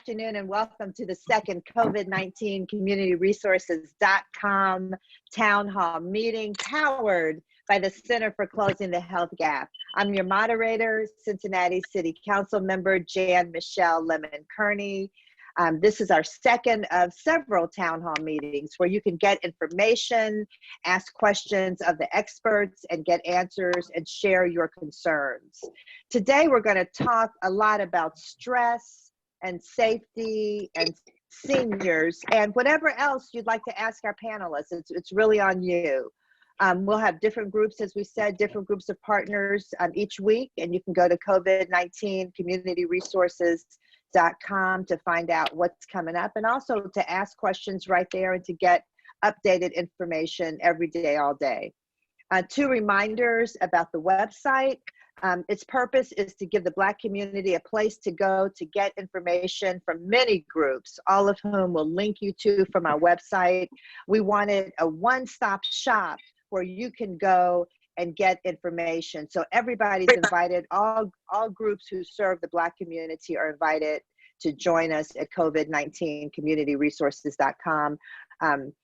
afternoon and welcome to the second COVID-19 CommunityResources.com town hall meeting powered by the Center for Closing the Health Gap. I'm your moderator, Cincinnati City Council member Jan-Michele Kearney. This is our second of several town hall meetings where you can get information, ask questions of the experts, and get answers and share your concerns. Today, we're going to talk a lot about stress and safety and seniors and whatever else you'd like to ask our panelists. It's really on you. We'll have different groups, as we said, different groups of partners each week, and you can go to COVID-19 CommunityResources.com to find out what's coming up and also to ask questions right there and to get updated information every day, all day. Two reminders about the website. Its purpose is to give the Black community a place to go to get information from many groups, all of whom will link you to from our website. We wanted a one-stop shop where you can go and get information. So everybody's invited. All groups who serve the Black community are invited to join us at COVID-19 CommunityResources.com.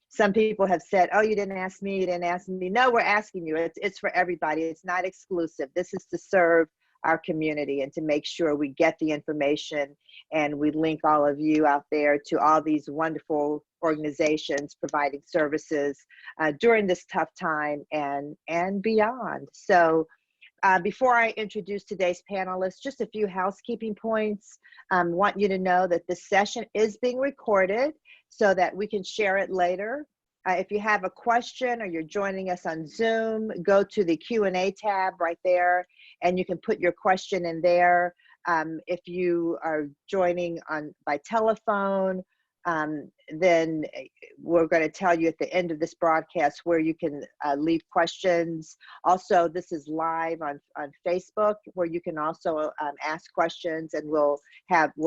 Some people have said, oh, you didn't ask me, you didn't ask me. No, we're asking you. It's for everybody. It's not exclusive. This is to serve our community and to make sure we get the information and we link all of you out there to all these wonderful organizations providing services during this tough time and beyond. So before I introduce today's panelists, just a few housekeeping points. Want you to know that this session is being recorded so that we can share it later. If you have a question or you're joining us on Zoom, go to the Q&A tab right there and you can put your question in there. If you are joining by telephone, then we're going to tell you at the end of this broadcast where you can leave questions. Also, this is live on Facebook where you can also ask questions, and we'll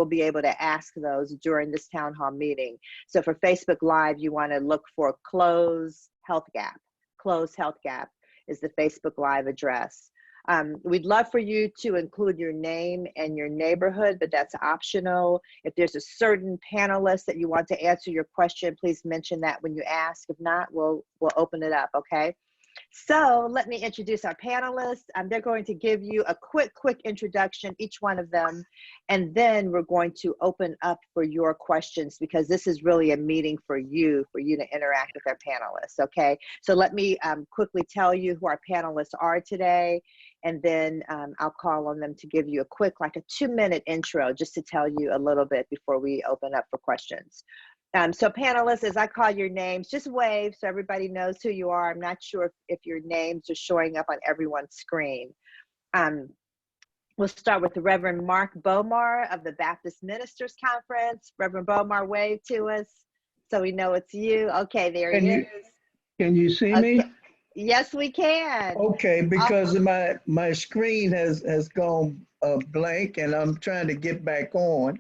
be able to ask those during this town hall meeting. So for Facebook Live, you want to look for Close Health Gap. Close Health Gap is the Facebook Live address. We'd love for you to include your name and your neighborhood, but that's optional. If there's a certain panelist that you want to answer your question, please mention that when you ask. If not, we'll open it up, okay? So let me introduce our panelists. They're going to give you a quick introduction, each one of them, and then we're going to open up for your questions because this is really a meeting for you to interact with our panelists, okay? So let me quickly tell you who our panelists are today, and then I'll call on them to give you a quick, like a 2-minute intro, just to tell you a little bit before we open up for questions. So panelists, as I call your names, just wave so everybody knows who you are. I'm not sure if your names are showing up on everyone's screen. We'll start with the Reverend Mark Bomar of the Baptist Ministers Conference. Reverend Bomar, wave to us so we know it's you. Okay, there he is. Can you see me? Yes, we can. Okay, because my screen has gone blank and I'm trying to get back on.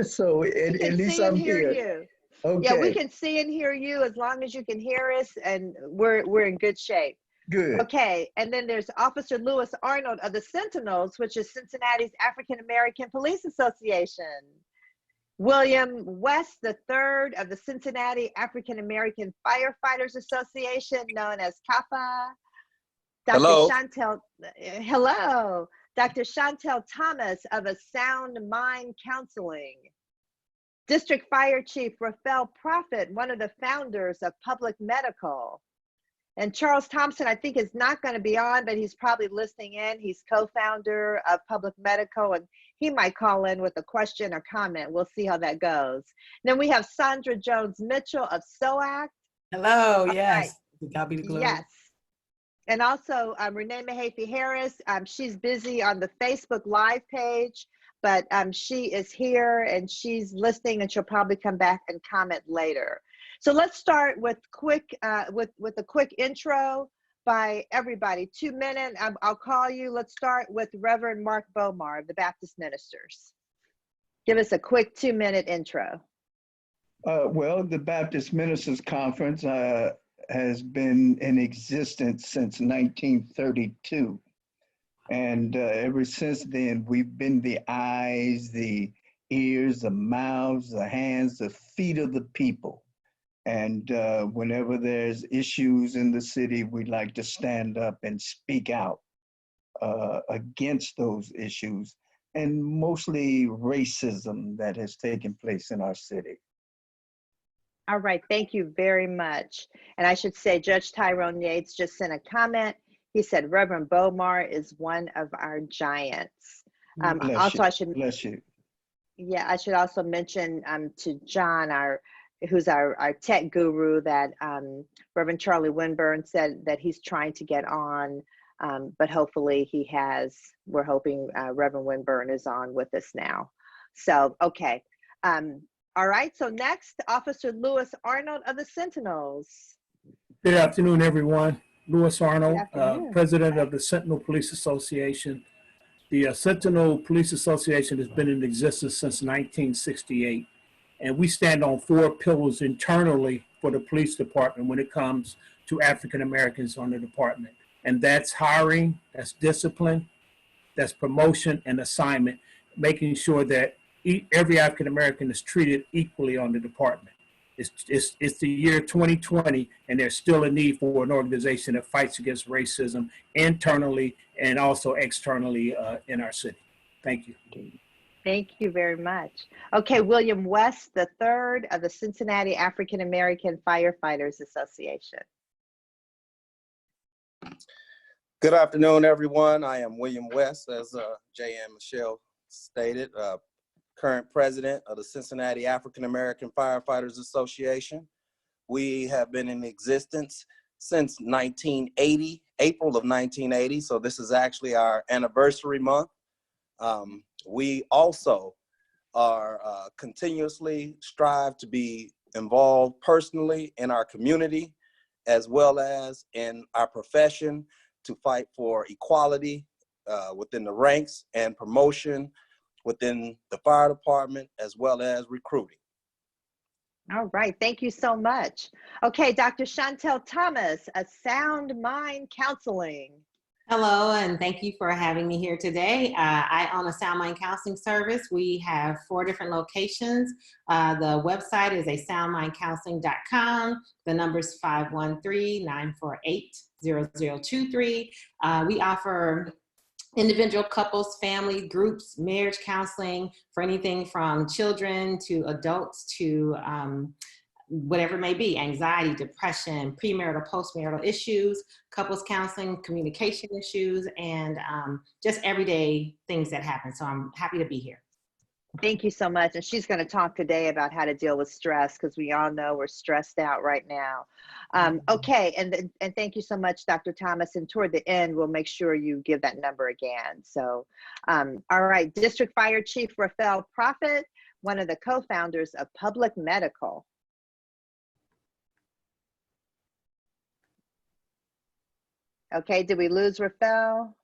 So at least I'm here. You. Okay. Yeah, we can see and hear you as long as you can hear us, and we're in good shape. Good. Okay, and then there's Officer Lewis Arnold of the Sentinels, which is Cincinnati's African American Police Association. William West III of the Cincinnati African American Firefighters Association, known as CAFA. Hello. Hello. Dr. Shantel Thomas of A Sound Mind Counseling. District Fire Chief Raffel Prophett, one of the founders of Public Medical. And Charles Thompson, I think, is not going to be on, but he's probably listening in. He's co-founder of Public Medical, and he might call in with a question or comment. We'll see how that goes. Then we have Sandra Jones-Mitchell of SOAC. Hello, yes. Right. God be the glory. Yes. And also Renee Mahaffey Harris, she's busy on the Facebook Live page, but she is here and she's listening, and she'll probably come back and comment later. So let's start with a quick intro by everybody. 2 minutes. I'll call you. Let's start with Reverend Mark Bomar of the Baptist Ministers. Give us a quick 2-minute intro. Well, the Baptist Ministers Conference has been in existence since 1932. And ever since then, we've been the eyes, the ears, the mouths, the hands, the feet of the people. And whenever there's issues in the city, we like to stand up and speak out against those issues, and mostly racism that has taken place in our city. All right, thank you very much. And I should say Judge Tyrone Yates just sent a comment. He said Reverend Bomar is one of our giants. Also, I should bless you. Yeah, I should also mention to John, who's our tech guru, that Reverend Charlie Winburn said that he's trying to get on, but hopefully he has. We're hoping Reverend Winburn is on with us now. So, okay. All right, so next, Officer Lewis Arnold of the Sentinels. Good afternoon, everyone. Lewis Arnold, President of the Sentinel Police Association. The Sentinel Police Association has been in existence since 1968, and we stand on 4 pillars internally for the police department when it comes to African Americans on the department. And that's hiring, that's discipline, that's promotion and assignment, making sure that every African American is treated equally on the department. It's the year 2020, and there's still a need for an organization that fights against racism internally and also externally in our city. Thank you. Thank you very much. Okay, William West, the third of the Cincinnati African American Firefighters Association. Good afternoon, everyone. I am William West, as Jan-Michele stated, current president of the Cincinnati African American Firefighters Association. We have been in existence since 1980, April of 1980, so this is actually our anniversary month. We also are continuously strive to be involved personally in our community, as well as in our profession, to fight for equality within the ranks and promotion within the fire department, as well as recruiting. All right, thank you so much. Okay, Dr. Shantel Thomas, A Sound Mind Counseling. Hello, and thank you for having me here today. I own a Sound Mind Counseling service. We have 4 different locations. The website is asoundmindcounseling.com. The number is 513-948-0023. We offer individual, couples, family, groups, marriage counseling for anything from children to adults to whatever it may be, anxiety, depression, premarital, postmarital issues, couples counseling, communication issues, and just everyday things that happen. So I'm happy to be here. Thank you so much. And she's going to talk today about how to deal with stress, because we all know we're stressed out right now. Okay, and thank you so much, Dr. Thomas. And toward the end, we'll make sure you give that number again. So, all right, District Fire Chief Raffel Prophett, one of the co-founders of Public Medical. Okay, did we lose Raffel?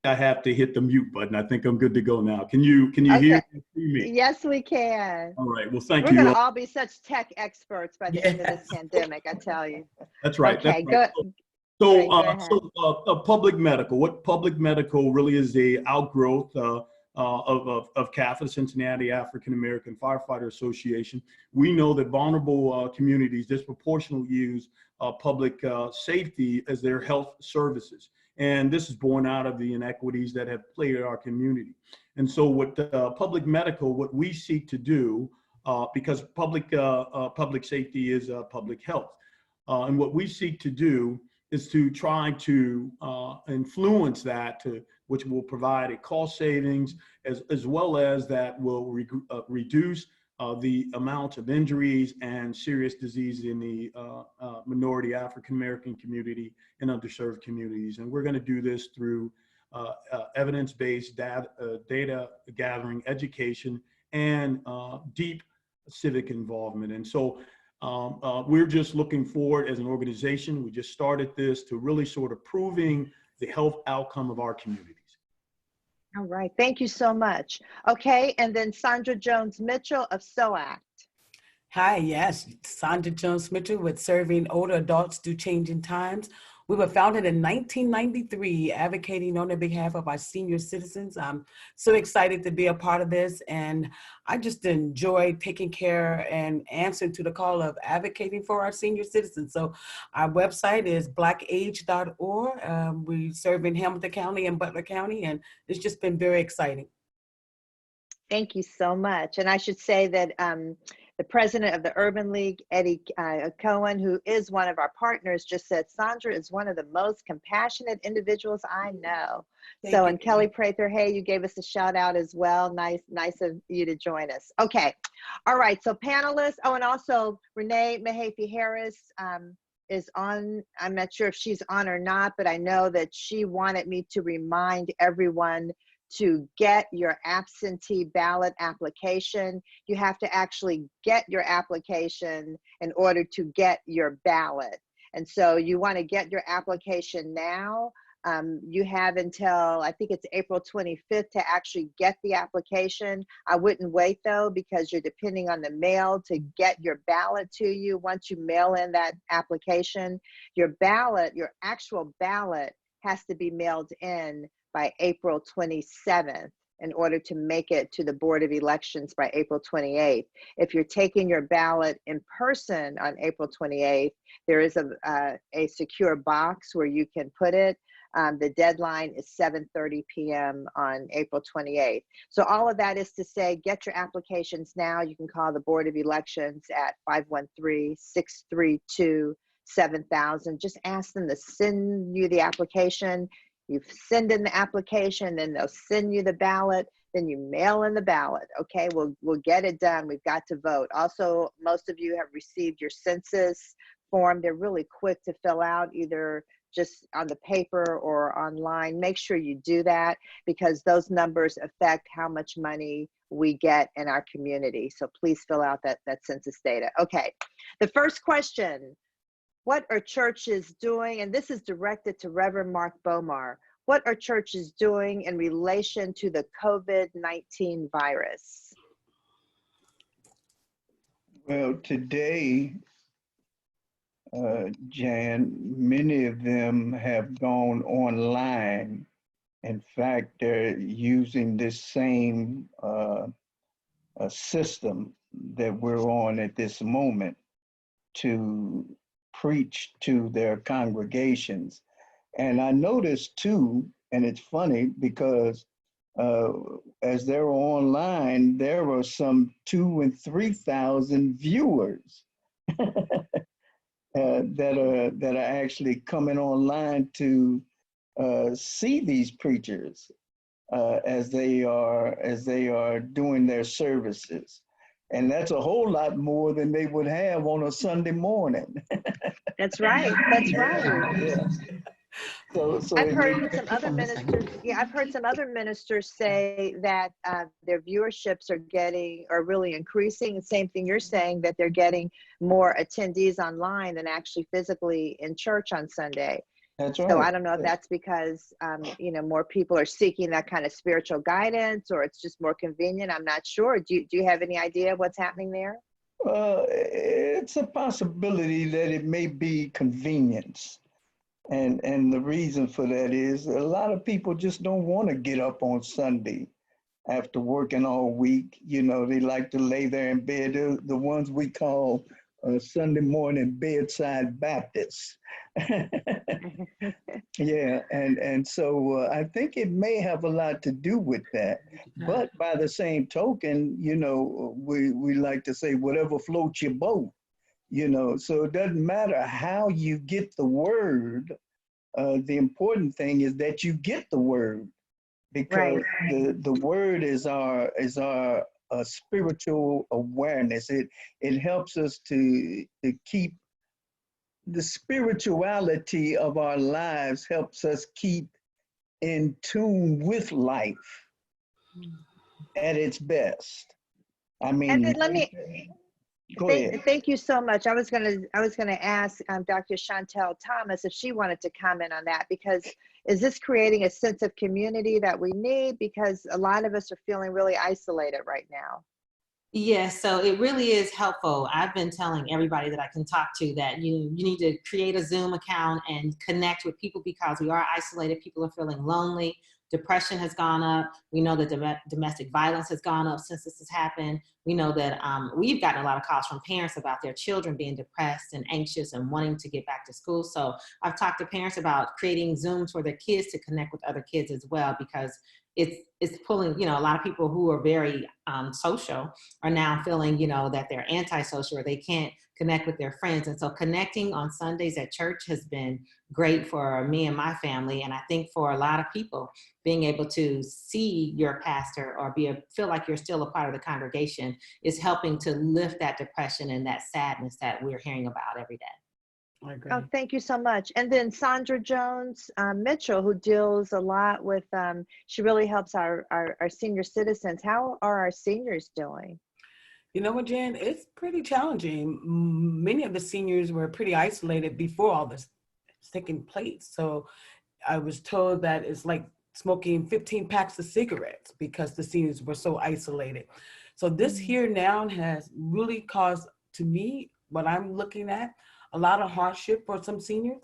I have to hit the mute button. I think I'm good to go now. Can you hear me? See me? Yes, we can. All right. Well, thank We're you. going to all be such tech experts by the end of this pandemic, I tell you. That's right. Okay, that's right. good. So, Go public medical. What public medical really is a outgrowth of CAFA, Cincinnati African American Firefighter Association. We know that vulnerable communities disproportionately use public safety as their health services. And this is born out of the inequities that have plagued our community. And so what public medical, what we seek to do, because public safety is public health. And what we seek to do is to try to influence that, which will provide a cost savings, as well as that will reduce the amount of injuries and serious disease in the minority African American community and underserved communities. And we're going to do this through evidence-based data gathering, education, and deep civic involvement. And so we're just looking forward as an organization. We just started this to really sort of proving the health outcome of our communities. All right, thank you so much. Okay, and then Sandra Jones-Mitchell of SOACT. Hi, yes, Sandra Jones-Mitchell with Serving Older Adults Through Changing Times. We were founded in 1993, advocating on the behalf of our senior citizens. I'm so excited to be a part of this, and I just enjoy taking care and answering to the call of advocating for our senior citizens. So our website is blackage.org. We serve in Hamilton County and Butler County, and it's just been very exciting. Thank you so much. And I should say that the president of the Urban League, Eddie Cohen, who is one of our partners, just said Sandra is one of the most compassionate individuals I know. So, and Kelly Prather, hey, you gave us a shout out as well. Nice of you to join us. Okay. All right. So panelists. Oh, and also Renee Mahaffey Harris is on. I'm not sure if she's on or not, but I know that she wanted me to remind everyone to get your absentee ballot application. You have to actually get your application in order to get your ballot. And so you want to get your application now. You have until, I think it's April 25th to actually get the application. I wouldn't wait though, because you're depending on the mail to get your ballot to you. Once you mail in that application, your ballot, your actual ballot has to be mailed in by April 27th in order to make it to the Board of Elections by April 28th. If you're taking your ballot in person on April 28th, there is a secure box where you can put it. The deadline is 7:30 p.m. on April 28th. So all of that is to say, get your applications now. You can call the Board of Elections at 513-632-7000. Just ask them to send you the application. You send in the application, then they'll send you the ballot, then you mail in the ballot. Okay, we'll get it done. We've got to vote. Also, most of you have received your census form. They're really quick to fill out, either just on the paper or online. Make sure you do that, because those numbers affect how much money we get in our community. So please fill out that census data. Okay, the first question. What are churches doing? And this is directed to Reverend Mark Bomar. What are churches doing in relation to the COVID-19 virus? Well, today, Jan, many of them have gone online. In fact, they're using this same system that we're on at this moment to preach to their congregations. And I noticed too, and it's funny because as they're online, there are some 2,000 and 3,000 viewers that are actually coming online to see these preachers as they are doing their services. And that's a whole lot more than they would have on a Sunday morning. That's right. That's right. Yeah. So I've heard some other ministers. Yeah, I've heard some other ministers say that their viewerships are really increasing. The same thing you're saying, that they're getting more attendees online than actually physically in church on Sunday. That's right. So I don't know if that's because, more people are seeking that kind of spiritual guidance, or it's just more convenient. I'm not sure. Do you have any idea of what's happening there? It's a possibility that it may be convenience. And the reason for that is a lot of people just don't want to get up on Sunday after working all week. They like to lay there in bed. They're the ones we call Sunday morning bedside Baptists. Yeah, and so I think it may have a lot to do with that. But by the same token, we like to say whatever floats your boat. So it doesn't matter how you get the word. The important thing is that you get the word, because the word is our spiritual awareness. It helps us to keep the spirituality of our lives, helps us keep in tune with life at its best. I mean, and let me thank you so much. I was gonna ask Dr. Shantel Thomas if she wanted to comment on that, because is this creating a sense of community that we need? Because a lot of us are feeling really isolated right now. Yes, so it really is helpful. I've been telling everybody that I can talk to that you need to create a Zoom account and connect with people because we are isolated. People are feeling lonely. Depression has gone up. We know that domestic violence has gone up since this has happened. We know that we've gotten a lot of calls from parents about their children being depressed and anxious and wanting to get back to school. So I've talked to parents about creating Zooms for their kids to connect with other kids as well, because it's pulling, a lot of people who are very social are now feeling, that they're antisocial or they can't connect with their friends. And so connecting on Sundays at church has been great for me and my family. And I think for a lot of people, being able to see your pastor or feel like you're still a part of the congregation is helping to lift that depression and that sadness that we're hearing about every day. I agree. Oh, thank you so much. And then Sandra Jones Mitchell, who deals a lot with, she really helps our senior citizens. How are our seniors doing? You know what, Jan? It's pretty challenging. Many of the seniors were pretty isolated before all this taking place. So I was told that it's like smoking 15 packs of cigarettes because the seniors were so isolated. So this here now has really caused, to me, what I'm looking at, a lot of hardship for some seniors.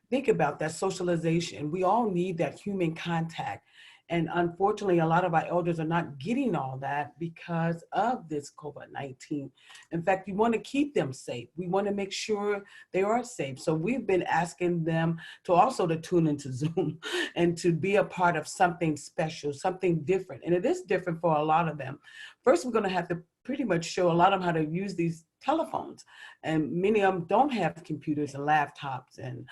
Think about that socialization. We all need that human contact. And unfortunately, a lot of our elders are not getting all that because of this COVID-19. In fact, we want to keep them safe. We want to make sure they are safe. So we've been asking them to tune into Zoom and to be a part of something special, something different. And it is different for a lot of them. First, we're going to have to pretty much show a lot of them how to use these telephones, and many of them don't have computers and laptops and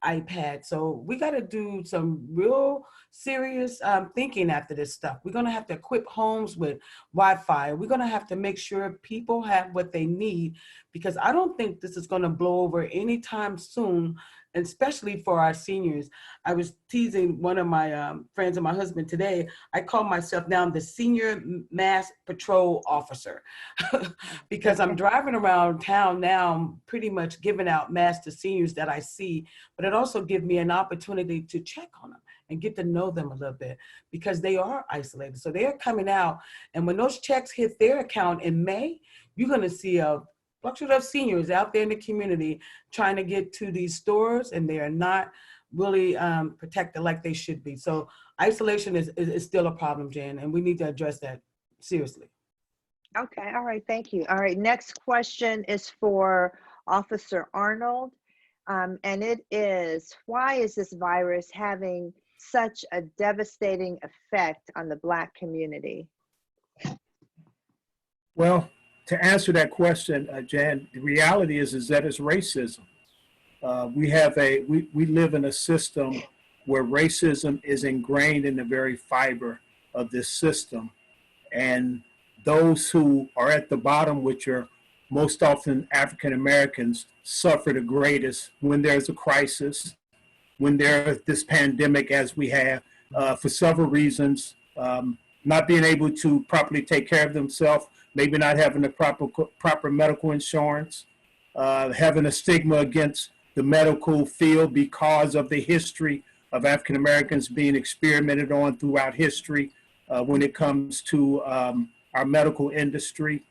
iPads. So we got to do some real serious thinking after this stuff. We're going to have to equip homes with Wi-Fi. We're going to have to make sure people have what they need, because I don't think this is going to blow over anytime soon, and especially for our seniors. I was teasing one of my friends and my husband today. I call myself now the Senior Mass Patrol Officer because I'm driving around town now pretty much giving out masks to seniors that I see, but it also gives me an opportunity to check on them and get to know them a little bit because they are isolated. So they're coming out, and when those checks hit their account in May, you're gonna see a fluctuate of seniors out there in the community trying to get to these stores, and they are not really protected like they should be. So isolation is still a problem, Jan, and we need to address that seriously. Okay, all right, thank you. All right, next question is for Officer Arnold. And it is, why is this virus having such a devastating effect on the Black community? Well, to answer that question, Jan, the reality is that it's racism. We live in a system where racism is ingrained in the very fiber of this system. And those who are at the bottom, which are most often African Americans, suffer the greatest when there's a crisis, when there's this pandemic as we have, for several reasons, not being able to properly take care of themselves, maybe not having the proper medical insurance, having a stigma against the medical field because of the history of African Americans being experimented on throughout history when it comes to our medical industry,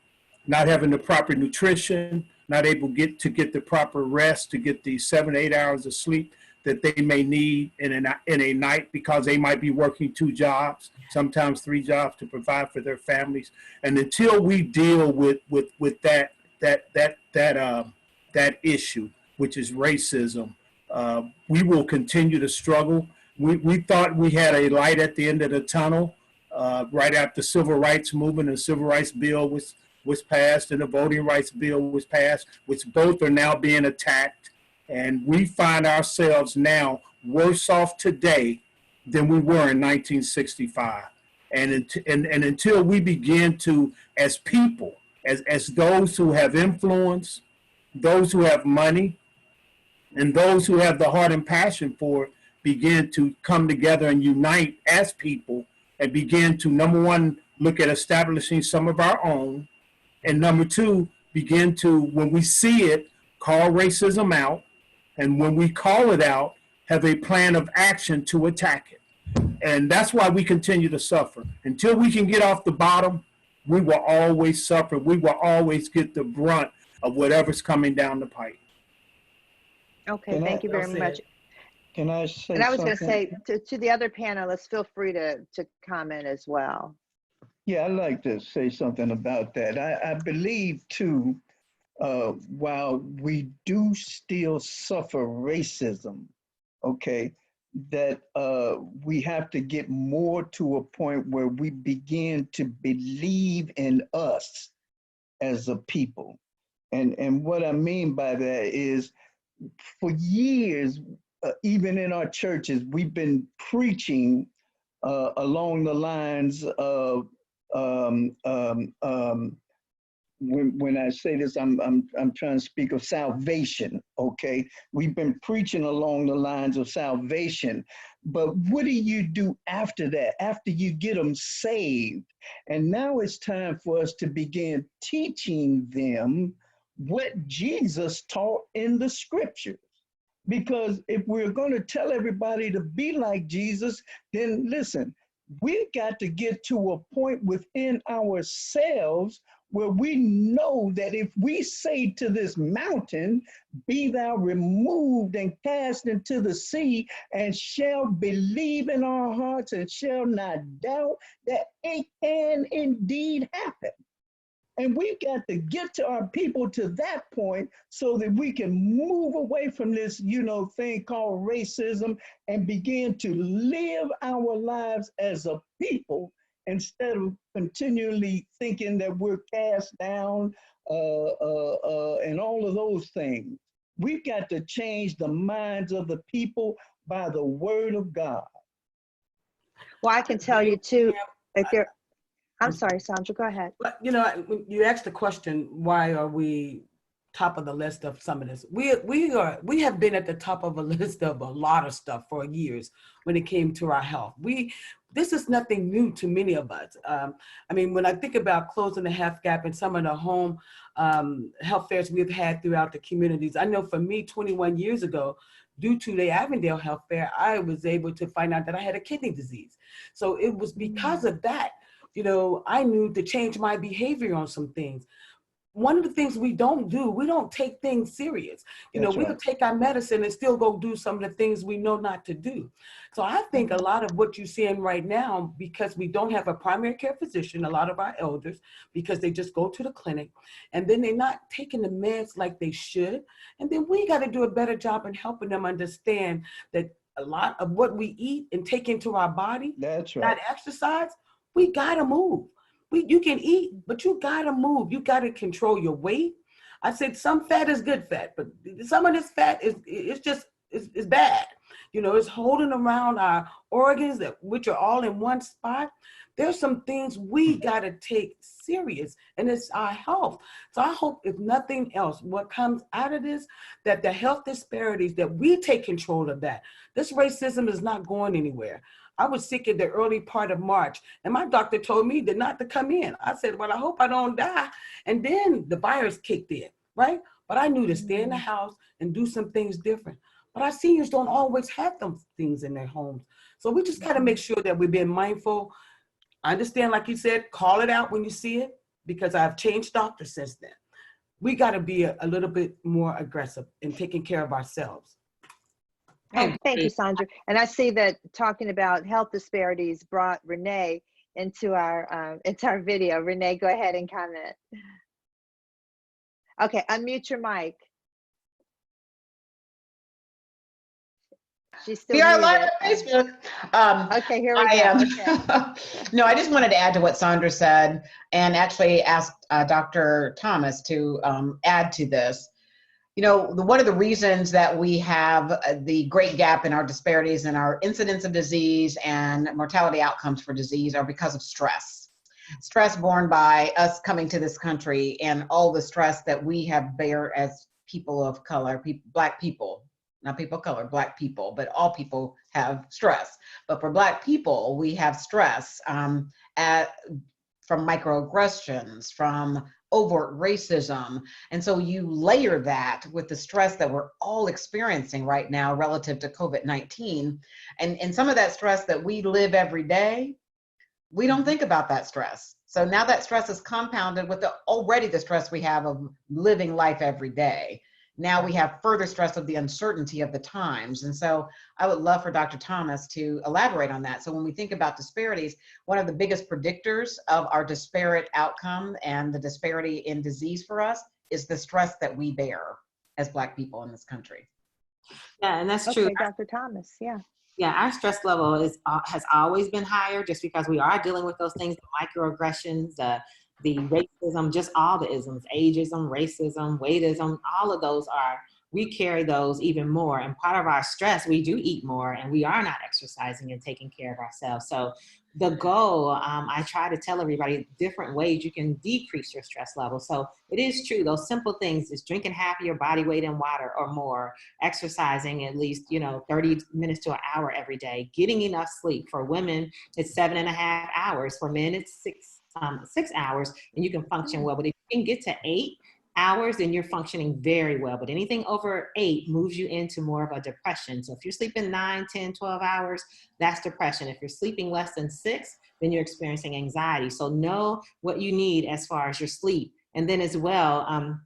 not having the proper nutrition, not able to get the proper rest, to get the 7 to 8 hours of sleep that they may need in a night, because they might be working 2 jobs, sometimes 3 jobs, to provide for their families. And until we deal with that issue, which is racism, we will continue to struggle. We thought we had a light at the end of the tunnel right after the Civil Rights Movement and the Civil Rights Bill was passed and the Voting Rights Bill was passed, which both are now being attacked. And we find ourselves now worse off today than we were in 1965. And until we begin to, as people, as those who have influence, those who have money, and those who have the heart and passion for it, begin to come together and unite as people, and begin to, number one, look at establishing some of our own, and number two, begin to, when we see it, call racism out, and when we call it out, have a plan of action to attack it. And that's why we continue to suffer. Until we can get off the bottom we will always suffer. We will always get the brunt of whatever's coming down the pipe. Okay, thank you very much. Can I say And I was going to something? say to the other panelists, feel free to comment as well. Yeah, I'd like to say something about that. I believe too, while we do still suffer racism, okay, that we have to get more to a point where we begin to believe in us as a people. And what I mean by that is, for years, even in our churches, we've been preaching along the lines of when I say this, I'm trying to speak of salvation. Okay, we've been preaching along the lines of salvation, but what do you do after that? After you get them saved, and now it's time for us to begin teaching them what Jesus taught in the scriptures. Because if we're going to tell everybody to be like Jesus, then listen, we've got to get to a point within ourselves where we know that if we say to this mountain, be thou removed and cast into the sea, and shall believe in our hearts and shall not doubt, that it can indeed happen. And we've got to get to our people to that point so that we can move away from this, thing called racism and begin to live our lives as a people instead of continually thinking that we're cast down and all of those things. We've got to change the minds of the people by the word of God. Well, I can tell you too, if there, I'm sorry, Sandra, go ahead. But, you asked the question, why are we top of the list of some of this? We have been at the top of a list of a lot of stuff for years when it came to our health. This is nothing new to many of us. When I think about closing the health gap in some of the home health fairs we've had throughout the communities, I know for me, 21 years ago, due to the Avondale Health Fair, I was able to find out that I had a kidney disease. So it was because of that, I knew to change my behavior on some things. One of the things we don't do, we don't take things serious. We'll take our medicine and still go do some of the things we know not to do. So I think a lot of what you're seeing right now, because we don't have a primary care physician, a lot of our elders, because they just go to the clinic and then they're not taking the meds like they should. And then we got to do a better job in helping them understand that a lot of what we eat and take into our body, that's right, not exercise, we got to move. You can eat, but you gotta move. You gotta control your weight. I said some fat is good fat, but some of this fat is bad. It's holding around our organs which are all in one spot. There's some things we gotta take serious, and it's our health. So I hope, if nothing else, what comes out of this, that the health disparities, that we take control of that. This racism is not going anywhere. I was sick in the early part of March, and my doctor told me not to come in. I said, well, I hope I don't die. And then the virus kicked in, right? But I knew to stay in the house and do some things different. But our seniors don't always have those things in their homes. So we just got to make sure that we're being mindful. I understand, like you said, call it out when you see it, because I've changed doctors since then. We got to be a little bit more aggressive in taking care of ourselves. Oh, thank you, Sandra. And I see that talking about health disparities brought Renee into our video. Renee, go ahead and comment. Okay, unmute your mic. She's still muted. We are live on Facebook. Okay, here we go. Okay. No, I just wanted to add to what Sandra said, and actually asked Dr. Thomas to add to this. One of the reasons that we have the great gap in our disparities in our incidence of disease and mortality outcomes for disease are because of stress. Stress borne by us coming to this country, and all the stress that we have bear as people of color, Black people, not people of color, Black people, but all people have stress. But for Black people, we have stress from microaggressions, from overt racism. And so you layer that with the stress that we're all experiencing right now relative to COVID-19. And some of that stress that we live every day, we don't think about that stress. So now that stress is compounded with already the stress we have of living life every day. Now we have further stress of the uncertainty of the times. And so I would love for Dr. Thomas to elaborate on that. So when we think about disparities, one of the biggest predictors of our disparate outcome and the disparity in disease for us is the stress that we bear as Black people in this country. Yeah, and that's Okay, true. Dr. Thomas, yeah. Yeah, our stress level has always been higher just because we are dealing with those things, the microaggressions, the racism, just all the isms, ageism, racism, weightism, all of those we carry those even more. And part of our stress, we do eat more and we are not exercising and taking care of ourselves. So the goal, I try to tell everybody different ways you can decrease your stress level. So it is true, those simple things is drinking half of your body weight in water or more, exercising at least, 30 minutes to an hour every day, getting enough sleep. For women, it's 7.5 hours. For men, it's 6 hours, and you can function well. But if you can get to 8 hours, then you're functioning very well. But anything over 8 moves you into more of a depression. So if you're sleeping 9, 10, 12 hours, that's depression. If you're sleeping less than 6, then you're experiencing anxiety. So know what you need as far as your sleep. And then as well,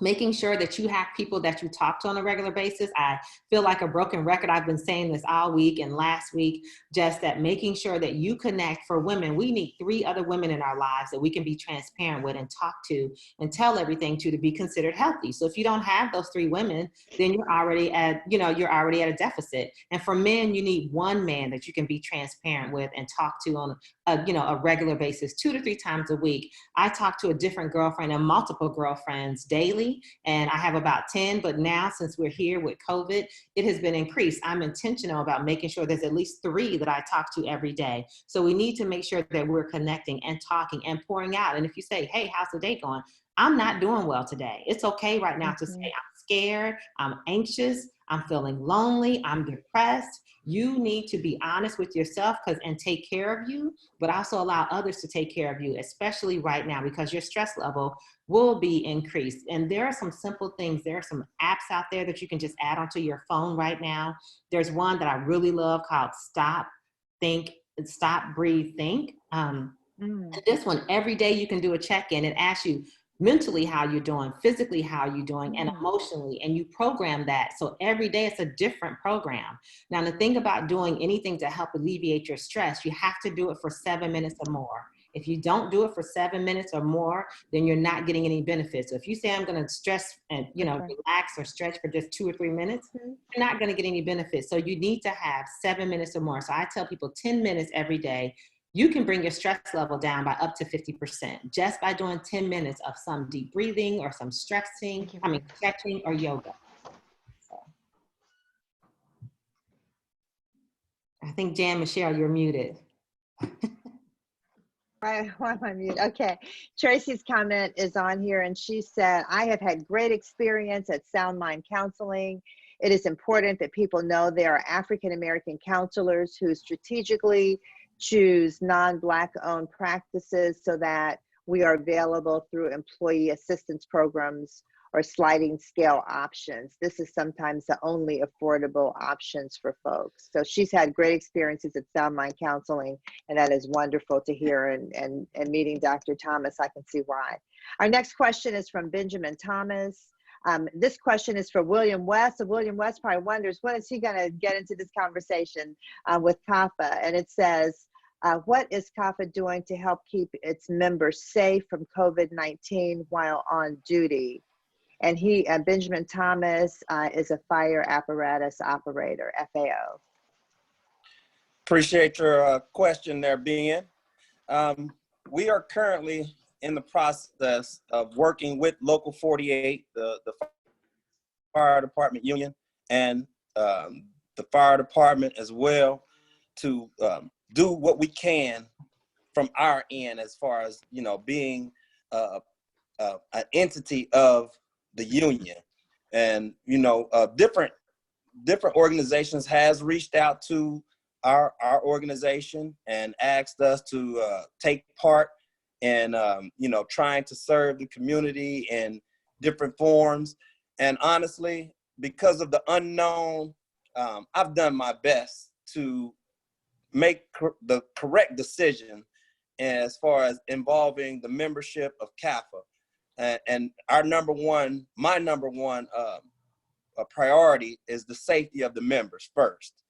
making sure that you have people that you talk to on a regular basis. I feel like a broken record. I've been saying this all week and last week, just that making sure that you connect. For women, we need 3 other women in our lives that we can be transparent with and talk to and tell everything to be considered healthy. So if you don't have those 3 women, then you're already at a deficit. And for men, you need 1 man that you can be transparent with and talk to on a regular basis, 2 to 3 times a week. I talk to a different girlfriend and multiple girlfriends daily, and I have about 10, but now since we're here with COVID, it has been increased. I'm intentional about making sure there's at least 3 that I talk to every day. So we need to make sure that we're connecting and talking and pouring out. And if you say, hey, how's the day going? I'm not doing well today. It's okay right now to say I'm scared, I'm anxious, I'm feeling lonely, I'm depressed. You need to be honest with yourself and take care of you, but also allow others to take care of you, especially right now, because your stress level will be increased. And there are some simple things. There are some apps out there that you can just add onto your phone right now. There's one that I really love called Stop, Breathe, Think. And this one, every day you can do a check-in. It asks you mentally how you're doing, physically how you're doing, and emotionally, and you program that. So every day it's a different program. Now, the thing about doing anything to help alleviate your stress, you have to do it for 7 minutes or more. If you don't do it for 7 minutes or more, then you're not getting any benefits. So if you say I'm going to stress and relax or stretch for just 2 or 3 minutes, you're not going to get any benefits. So you need to have 7 minutes or more. So I tell people 10 minutes every day. You can bring your stress level down by up to 50% just by doing 10 minutes of some deep breathing or some stretching or yoga. So. I think Jan-Michele, you're muted. Why am I muted? Okay. Tracy's comment is on here, and she said, I have had great experience at Sound Mind Counseling. It is important that people know there are African American counselors who strategically choose non-Black owned practices so that we are available through employee assistance programs or sliding scale options. This is sometimes the only affordable options for folks. So she's had great experiences at Sound Mind Counseling, and that is wonderful to hear. And meeting Dr. Thomas, I can see why. Our next question is from Benjamin Thomas. This question is for William West. So William West probably wonders, when is he gonna get into this conversation with CAFA? And it says, what is CAFA doing to help keep its members safe from COVID-19 while on duty? And Benjamin Thomas is a fire apparatus operator, FAO. Appreciate your question there, Ben. We are currently in the process of working with Local 48, the fire department union, and the fire department as well, to do what we can from our end as far as, being an entity of the union. And, different organizations has reached out to our organization and asked us to take part in, trying to serve the community in different forms. And honestly, because of the unknown, I've done my best to make the correct decision as far as involving the membership of CAFA. And my number one priority is the safety of the members first.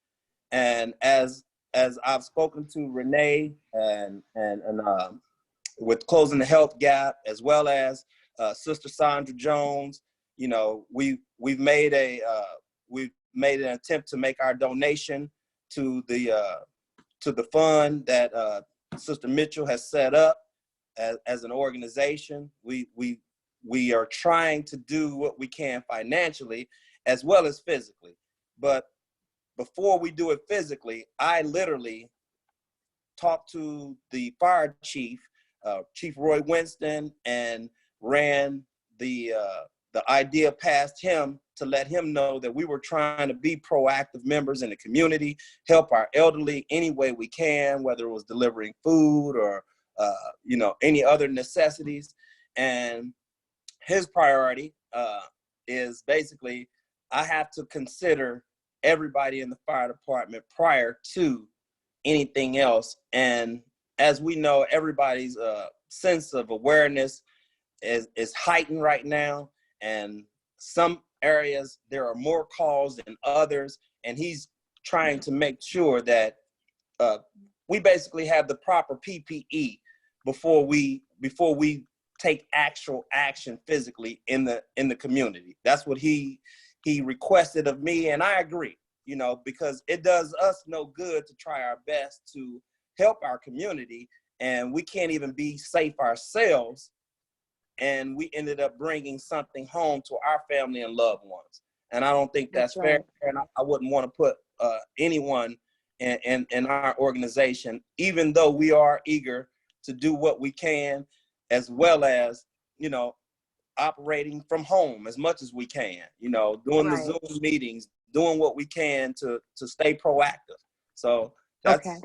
And as I've spoken to Renee and with closing the health gap, as well as Sister Sandra Jones, you know, we've made an attempt to make our donation to the fund that Sister Mitchell has set up as an organization. We are trying to do what we can financially as well as physically. But before we do it physically, I literally talked to the fire chief, Chief Roy Winston, and ran the idea past him to let him know that we were trying to be proactive members in the community, help our elderly any way we can, whether it was delivering food or you know, any other necessities. And his priority is basically, I have to consider everybody in the fire department prior to anything else. And as we know, everybody's sense of awareness is heightened right now. And some areas, there are more calls than others. And he's trying to make sure that we basically have the proper PPE before we take actual action physically in the community. That's what he requested of me, and I agree, you know, because it does us no good to try our best to help our community, and we can't even be safe ourselves, and we ended up bringing something home to our family and loved ones. And I don't think that's fair, and I wouldn't want to put anyone in our organization, even though we are eager to do what we can, as well as, you know, operating from home as much as we can, you know, doing the Zoom meetings, doing what we can to stay proactive. So that's okay.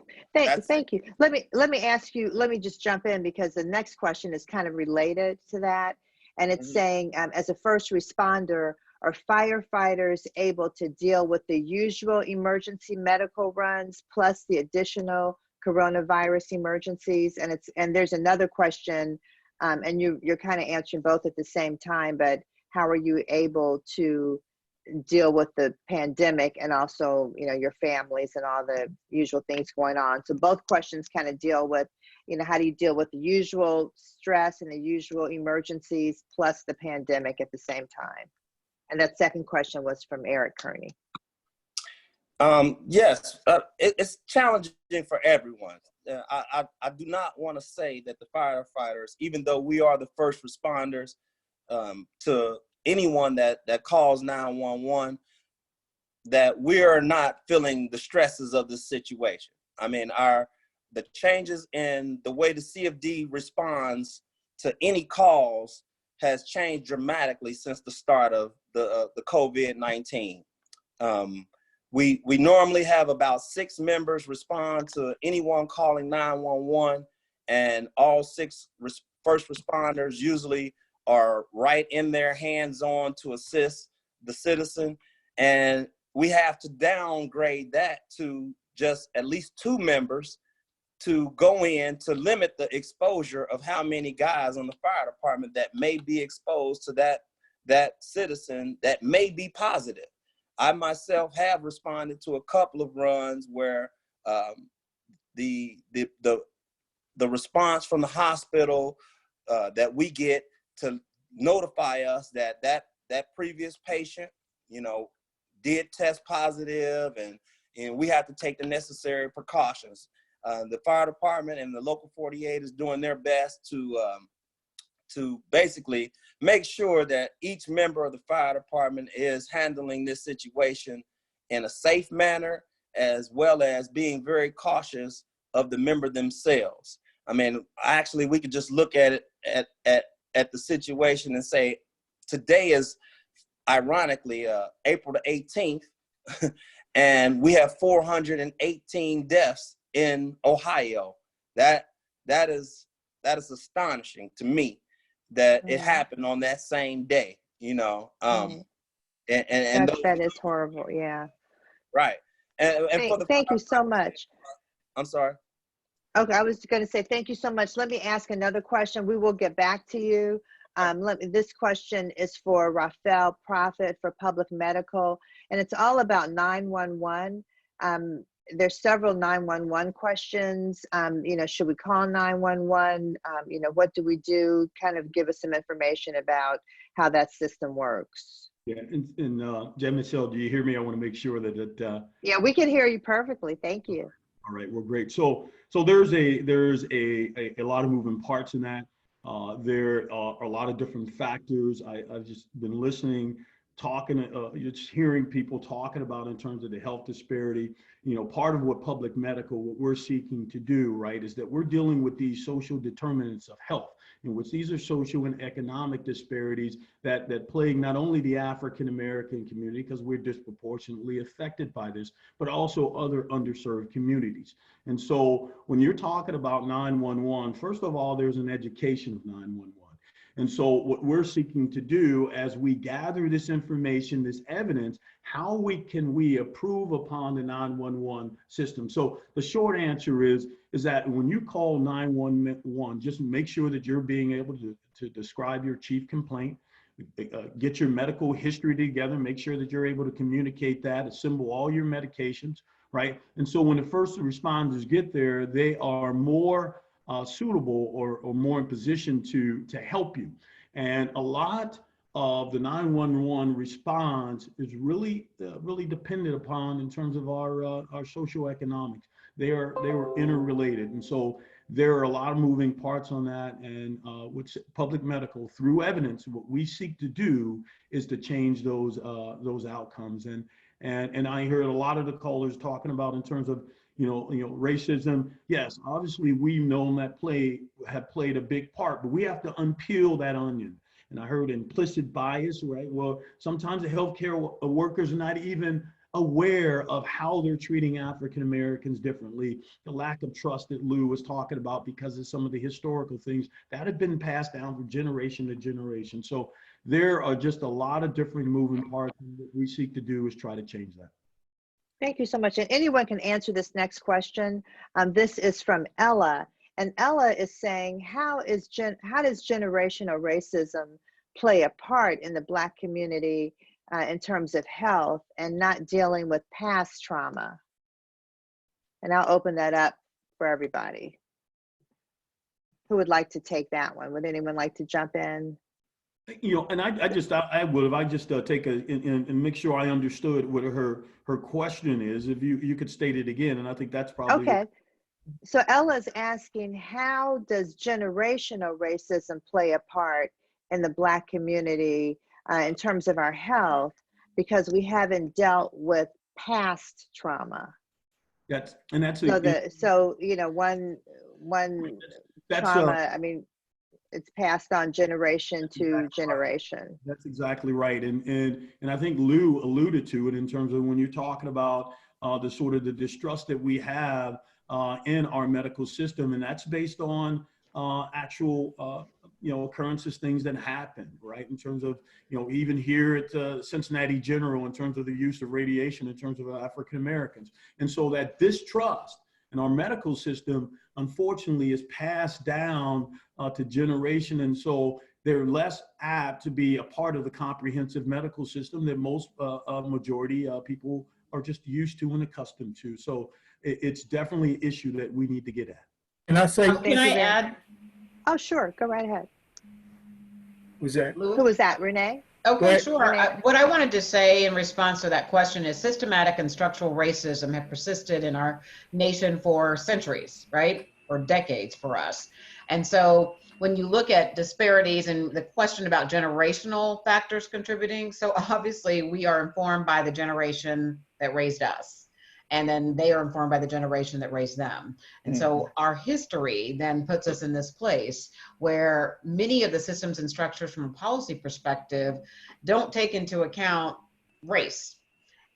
Thank you. Let me ask you, let me just jump in, because the next question is kind of related to that. And it's saying, as a first responder, are firefighters able to deal with the usual emergency medical runs plus the additional coronavirus emergencies? And there's another question, and you're kind of answering both at the same time, but how are you able to deal with the pandemic and also, you know, your families and all the usual things going on? So both questions kind of deal with, you know, how do you deal with the usual stress and the usual emergencies plus the pandemic at the same time? And that second question was from Eric Kearney. Yes, it's challenging for everyone. I do not want to say that the firefighters, even though we are the first responders to anyone that calls 911, that we are not feeling the stresses of the situation. I mean, the changes in the way the CFD responds to any calls has changed dramatically since the start of the COVID-19. We normally have about 6 members respond to anyone calling 911, and all 6 first responders usually are right in there, hands-on to assist the citizen. And we have to downgrade that to just at least 2 members to go in to limit the exposure of how many guys on the fire department that may be exposed to that citizen that may be positive. I myself have responded to a couple of runs where the response from the hospital that we get to notify us that previous patient, you know, did test positive, and we have to take the necessary precautions. The fire department and the local 48 is doing their best to basically make sure that each member of the fire department is handling this situation in a safe manner, as well as being very cautious of the member themselves. I mean, actually, we could just look at it at the situation and say, today is ironically April the 18th, and we have 418 deaths in Ohio. That is astonishing to me that it happened on that same day, you know. And that is horrible. Yeah. Right. And thank you so much. I'm sorry. Okay, I was going to say thank you so much. Let me ask another question. We will get back to you. This question is for Raffel Prophett for Public Medical, and it's all about 911. There's several 911 questions. You know, should we call 911? You know, what do we do? Kind of give us some information about how that system works. Yeah, and Jan-Michele, do you hear me? I want to make sure that it. Yeah, we can hear you perfectly. Thank you. All right, well, great. So there's a lot of moving parts in that. There are a lot of different factors. I've just been listening, talking, just hearing people talking about in terms of the health disparity. You know, part of what public medical, what we're seeking to do, right, is that we're dealing with these social determinants of health, in which these are social and economic disparities that plague not only the African American community, because we're disproportionately affected by this, but also other underserved communities. And so when you're talking about 911, first of all, there's an education of 911. And so what we're seeking to do as we gather this information, this evidence, how can we improve upon the 911 system? So the short answer is that when you call 911, just make sure that you're being able to describe your chief complaint, get your medical history together, make sure that you're able to communicate that, assemble all your medications, right? And so when the first responders get there, they are more suitable or more in position to help you. And a lot of the 911 response is really dependent upon in terms of our socioeconomics. They were interrelated. And so there are a lot of moving parts on that. And with public medical, through evidence, what we seek to do is to change those outcomes. And I heard a lot of the callers talking about in terms of you know, racism. Yes, obviously we've known that have played a big part, but we have to unpeel that onion. And I heard implicit bias, right? Well, sometimes the healthcare workers are not even aware of how they're treating African Americans differently. The lack of trust that Lou was talking about because of some of the historical things that have been passed down from generation to generation. So there are just a lot of different moving parts, and what we seek to do is try to change that. Thank you so much. And anyone can answer this next question. This is from Ella. And Ella is saying, how does generational racism play a part in the Black community in terms of health and not dealing with past trauma? And I'll open that up for everybody. Who would like to take that one? Would anyone like to jump in? You know, and I would take and make sure I understood what her question is. If you could state it again, and I think that's probably okay. So Ella's asking, how does generational racism play a part in the Black community in terms of our health, because we haven't dealt with past trauma? So you know, one trauma. I mean, it's passed on generation to generation. That's exactly right. And I think Lou alluded to it in terms of when you're talking about the sort of the distrust that we have in our medical system. And that's based on actual, occurrences, things that happen, right? In terms of, even here at Cincinnati General, in terms of the use of radiation, in terms of African Americans. And so that distrust in our medical system, unfortunately, is passed down to generation. And so they're less apt to be a part of the comprehensive medical system that most majority people are just used to and accustomed to. So it's definitely an issue that we need to get at. Can I say? Can I add? Oh, sure. Go right ahead. Who's that? Who was that, Renee? Okay, sure. What I wanted to say in response to that question is systematic and structural racism have persisted in our nation for centuries, right? Or decades for us. And so when you look at disparities and the question about generational factors contributing, so obviously we are informed by the generation that raised us. And then they are informed by the generation that raised them. And so our history then puts us in this place where many of the systems and structures from a policy perspective don't take into account race.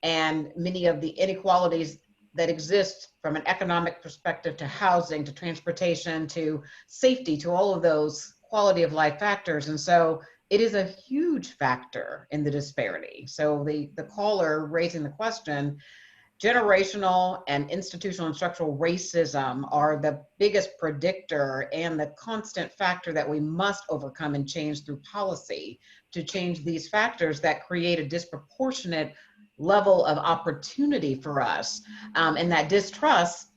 And many of the inequalities that exist from an economic perspective to housing, to transportation, to safety, to all of those quality of life factors. And so it is a huge factor in the disparity. So the caller raising the question generational and institutional and structural racism are the biggest predictor and the constant factor that we must overcome and change through policy to change these factors that create a disproportionate level of opportunity for us. And that distrust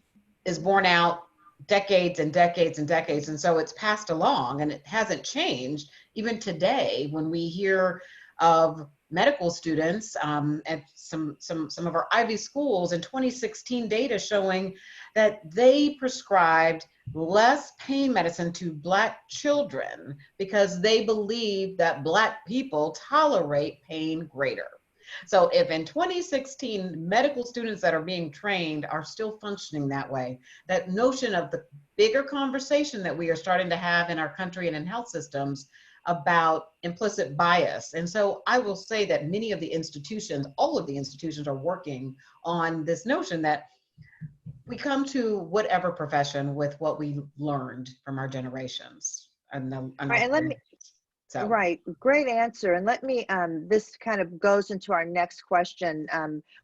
is borne out decades and decades and decades. And so it's passed along and it hasn't changed. Even today, when we hear of medical students at some of our Ivy schools in 2016 data showing that they prescribed less pain medicine to Black children because they believe that Black people tolerate pain greater. So if in 2016, medical students that are being trained are still functioning that way, that notion of the bigger conversation that we are starting to have in our country and in health systems about implicit bias. And so I will say that many of the institutions, all of the institutions are working on this notion that we come to whatever profession with what we learned from our generations. Right, great answer. And let me, this kind of goes into our next question,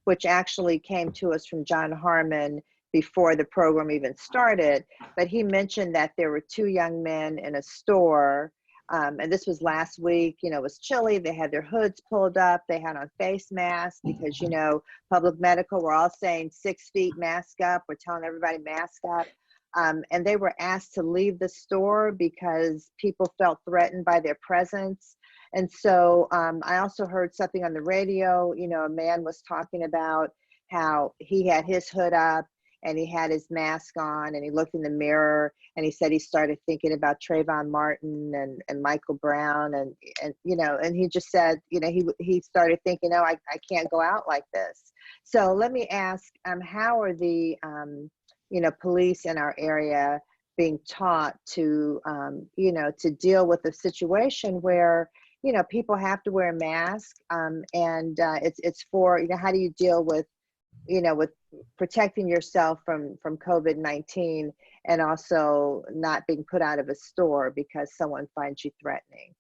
which actually came to us from John Harmon before the program even started. But he mentioned that there were two young men in a store, and this was last week. You know, it was chilly. They had their hoods pulled up. They had on face masks because, you know, public medical, we're all saying 6 feet, mask up. We're telling everybody mask up. And they were asked to leave the store because people felt threatened by their presence. And so I also heard something on the radio, you know, a man was talking about how he had his hood up and he had his mask on and he looked in the mirror and he said he started thinking about Trayvon Martin and Michael Brown and you know, and he just said, you know, he started thinking, oh, I can't go out like this. So let me ask, how are the, you know, police in our area being taught to, you know, to deal with a situation where, you know, people have to wear a mask, and it's for, you know, how do you deal with, you know, with protecting yourself from COVID-19 and also not being put out of a store because someone finds you threatening?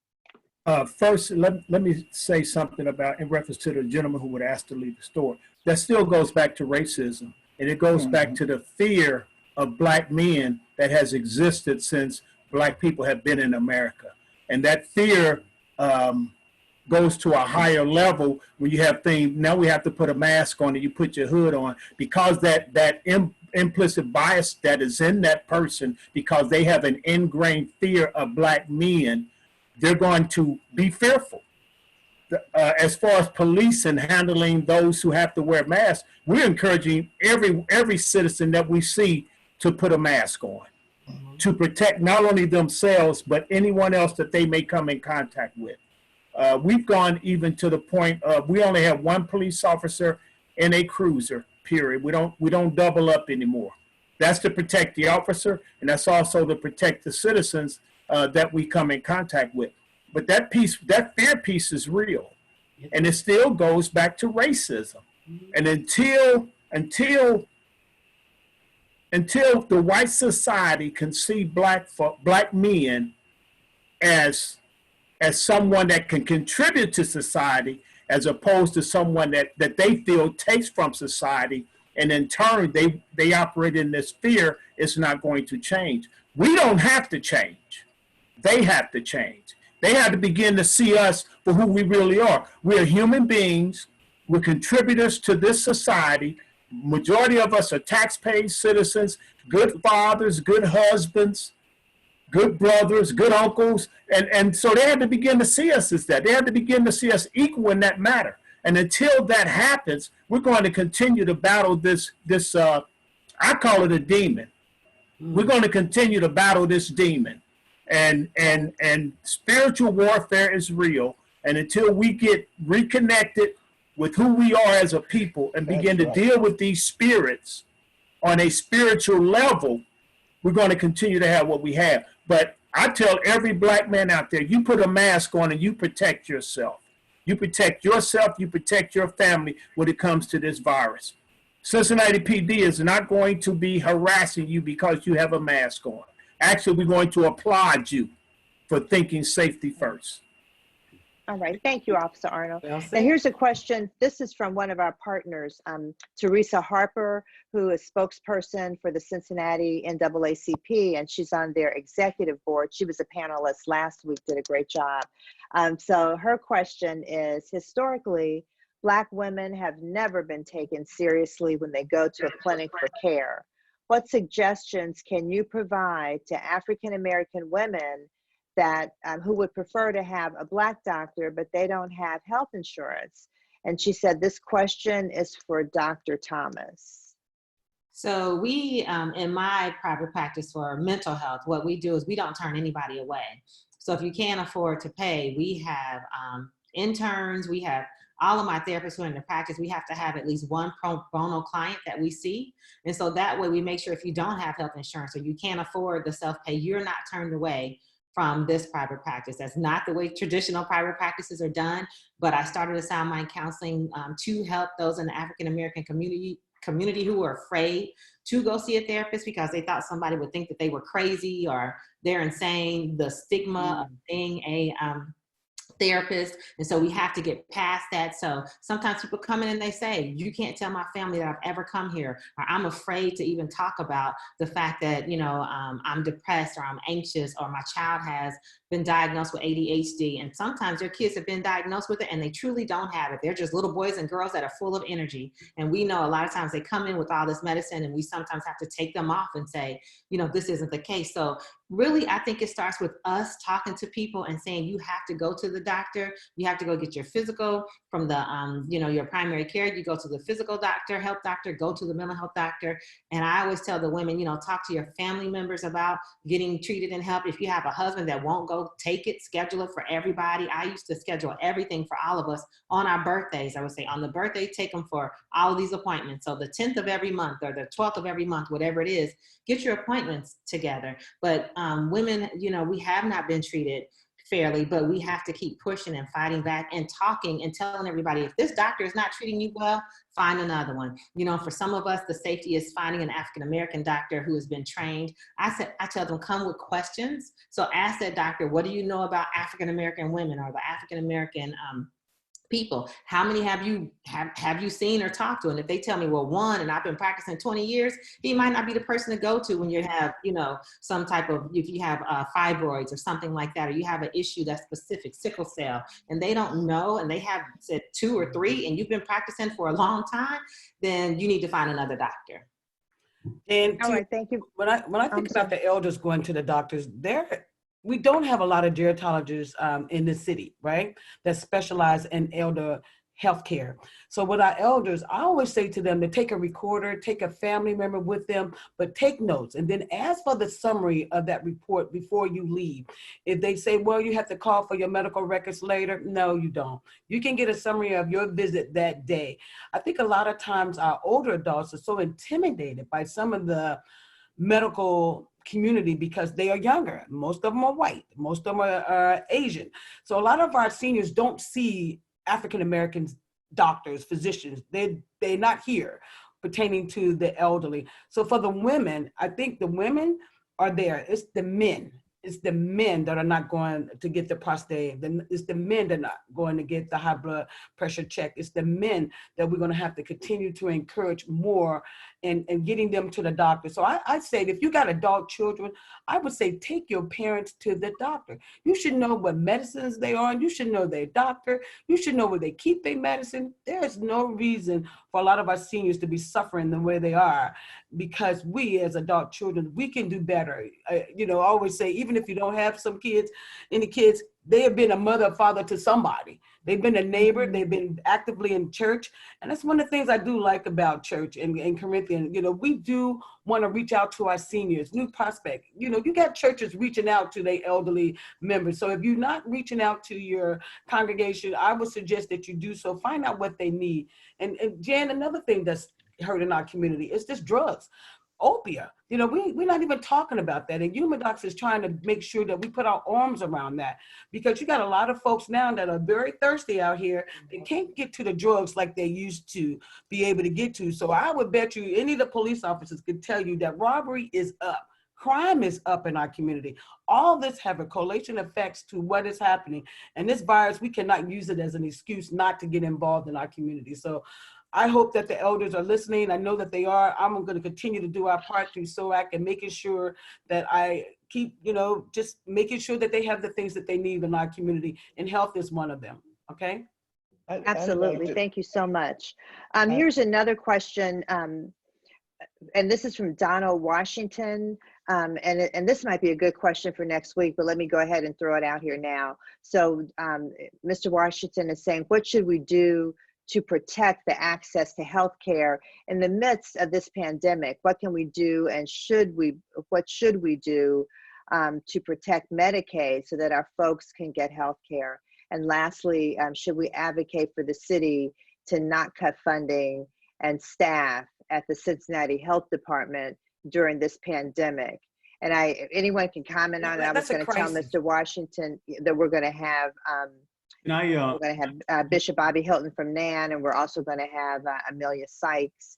First, let me say something about, in reference to the gentleman who would ask to leave the store. That still goes back to racism. And it goes back to the fear of Black men that has existed since Black people have been in America. And that fear goes to a higher level when you have things, now we have to put a mask on and you put your hood on because that implicit bias that is in that person, because they have an ingrained fear of Black men, they're going to be fearful. As far as police and handling those who have to wear masks, we're encouraging every citizen that we see to put a mask on, to protect not only themselves, but anyone else that they may come in contact with. We've gone even to the point of, we only have one police officer in a cruiser, period. We don't double up anymore. That's to protect the officer, and that's also to protect the citizens that we come in contact with. But that fear piece is real. And it still goes back to racism. And until the white society can see Black men as someone that can contribute to society, as opposed to someone that they feel takes from society, and in turn they operate in this fear, it's not going to change. We don't have to change. They have to change. They have to begin to see us for who we really are. We're human beings. We're contributors to this society. Majority of us are tax-paying citizens, good fathers, good husbands, good brothers, good uncles. And so they have to begin to see us as that. They have to begin to see us equal in that matter. And until that happens, we're going to continue to battle this I call it a demon. We're going to continue to battle this demon. And spiritual warfare is real. And until we get reconnected with who we are as a people and begin to deal with these spirits on a spiritual level, we're going to continue to have what we have. But I tell every Black man out there, you put a mask on and you protect yourself. You protect yourself, you protect your family when it comes to this virus. Cincinnati PD is not going to be harassing you because you have a mask on. Actually, we're going to applaud you for thinking safety first. All right, thank you, Officer Arnold. Well Now said. here's a question. This is from one of our partners, Teresa Harper, who is spokesperson for the Cincinnati NAACP, and she's on their executive board. She was a panelist last week, did a great job. So her question is, historically, Black women have never been taken seriously when they go to a clinic for care. What suggestions can you provide to African American women that who would prefer to have a Black doctor, but they don't have health insurance? And she said, this question is for Dr. Thomas. So we, in my private practice for mental health, what we do is we don't turn anybody away. So if you can't afford to pay, we have interns, we have all of my therapists who are in the practice, we have to have at least one pro bono client that we see. And so that way we make sure if you don't have health insurance or you can't afford the self-pay, you're not turned away from this private practice. That's not the way traditional private practices are done, but I started a sound mind counseling to help those in the African American community who were afraid to go see a therapist because they thought somebody would think that they were crazy or they're insane, the stigma of being a therapist. And so we have to get past that. So sometimes people come in and they say, you can't tell my family that I've ever come here, or I'm afraid to even talk about the fact that, you know, I'm depressed or I'm anxious or my child has been diagnosed with ADHD. And sometimes their kids have been diagnosed with it and they truly don't have it. They're just little boys and girls that are full of energy. And we know a lot of times they come in with all this medicine and we sometimes have to take them off and say, you know, this isn't the case. So really, I think it starts with us talking to people and saying, you have to go to the doctor. You have to go get your physical from the, you know, your primary care. You go to the physical doctor, health doctor, go to the mental health doctor. And I always tell the women, you know, talk to your family members about getting treated and help. If you have a husband that won't go, take it, schedule it for everybody. I used to schedule everything for all of us on our birthdays. I would say on the birthday, take them for all of these appointments. So the 10th of every month or the 12th of every month, whatever it is, get your appointments together. But women, you know, we have not been treated fairly, but we have to keep pushing and fighting back and talking and telling everybody, if this doctor is not treating you well, find another one. You know, for some of us, the safety is finding an African-American doctor who has been trained. I tell them, come with questions. So ask that doctor, what do you know about African-American women or the African-American people? How many have you seen or talked to? And if they tell me, well, one, and I've been practicing 20 years, he might not be the person to go to when you have, you know, some type of, if you have fibroids or something like that, or you have an issue that's specific, sickle cell, and they don't know, and they have said 2 or 3, and you've been practicing for a long time, then you need to find another doctor. And All right, thank you. When I think about the elders going to the doctors, we don't have a lot of gerontologists in the city, right, that specialize in elder healthcare. So with our elders, I always say to them to take a recorder, take a family member with them, but take notes and then ask for the summary of that report before you leave. If they say, well, you have to call for your medical records later, no, you don't. You can get a summary of your visit that day. I think a lot of times our older adults are so intimidated by some of the medical community because they are younger. Most of them are white. Most of them are Asian. So a lot of our seniors don't see African-American doctors, physicians. They're not here pertaining to the elderly. So for the women, I think the women are there. It's the men. It's the men that are not going to get the prostate. It's the men that are not going to get the high blood pressure check. It's the men that we're going to have to continue to encourage more and getting them to the doctor. So I say if you got adult children, I would say take your parents to the doctor. You should know what medicines they are on. You should know their doctor. You should know where they keep their medicine. There is no reason for a lot of our seniors to be suffering the way they are, because we as adult children, we can do better. You know, I always say, even if you don't have any kids, they have been a mother or father to somebody. They've been a neighbor. They've been actively in church. And that's one of the things I do like about church and Corinthian. You know, we do want to reach out to our seniors, new prospect. You know, you got churches reaching out to their elderly members. So if you're not reaching out to your congregation, I would suggest that you do so. Find out what they need. And Jan, another thing that's hurting our community is just drugs. Opia, you know, we're not even talking about that. And Humadox is trying to make sure that we put our arms around that, because you got a lot of folks now that are very thirsty out here. They can't get to the drugs like they used to be able to get to. So I would bet you any of the police officers could tell you that robbery is up. Crime is up in our community. All this have a correlation effects to what is happening. And this virus, we cannot use it as an excuse not to get involved in our community. So I hope that the elders are listening. I know that they are. I'm going to continue to do our part through SOAC and making sure that I keep, just making sure that they have the things that they need in our community, and health is one of them. Okay? Absolutely. Thank you so much. Here's another question. And this is from Donald Washington. And this might be a good question for next week, but let me go ahead and throw it out here now. So Mr. Washington is saying, what should we do to protect the access to health care in the midst of this pandemic? What can we do, and what should we do to protect Medicaid so that our folks can get health care? And lastly, should we advocate for the city to not cut funding and staff at the Cincinnati Health Department during this pandemic? And anyone can comment on it. I was going to tell Mr. Washington that we're going to have we're going to have Bishop Bobby Hilton from NAN, and we're also going to have Amelia Sykes,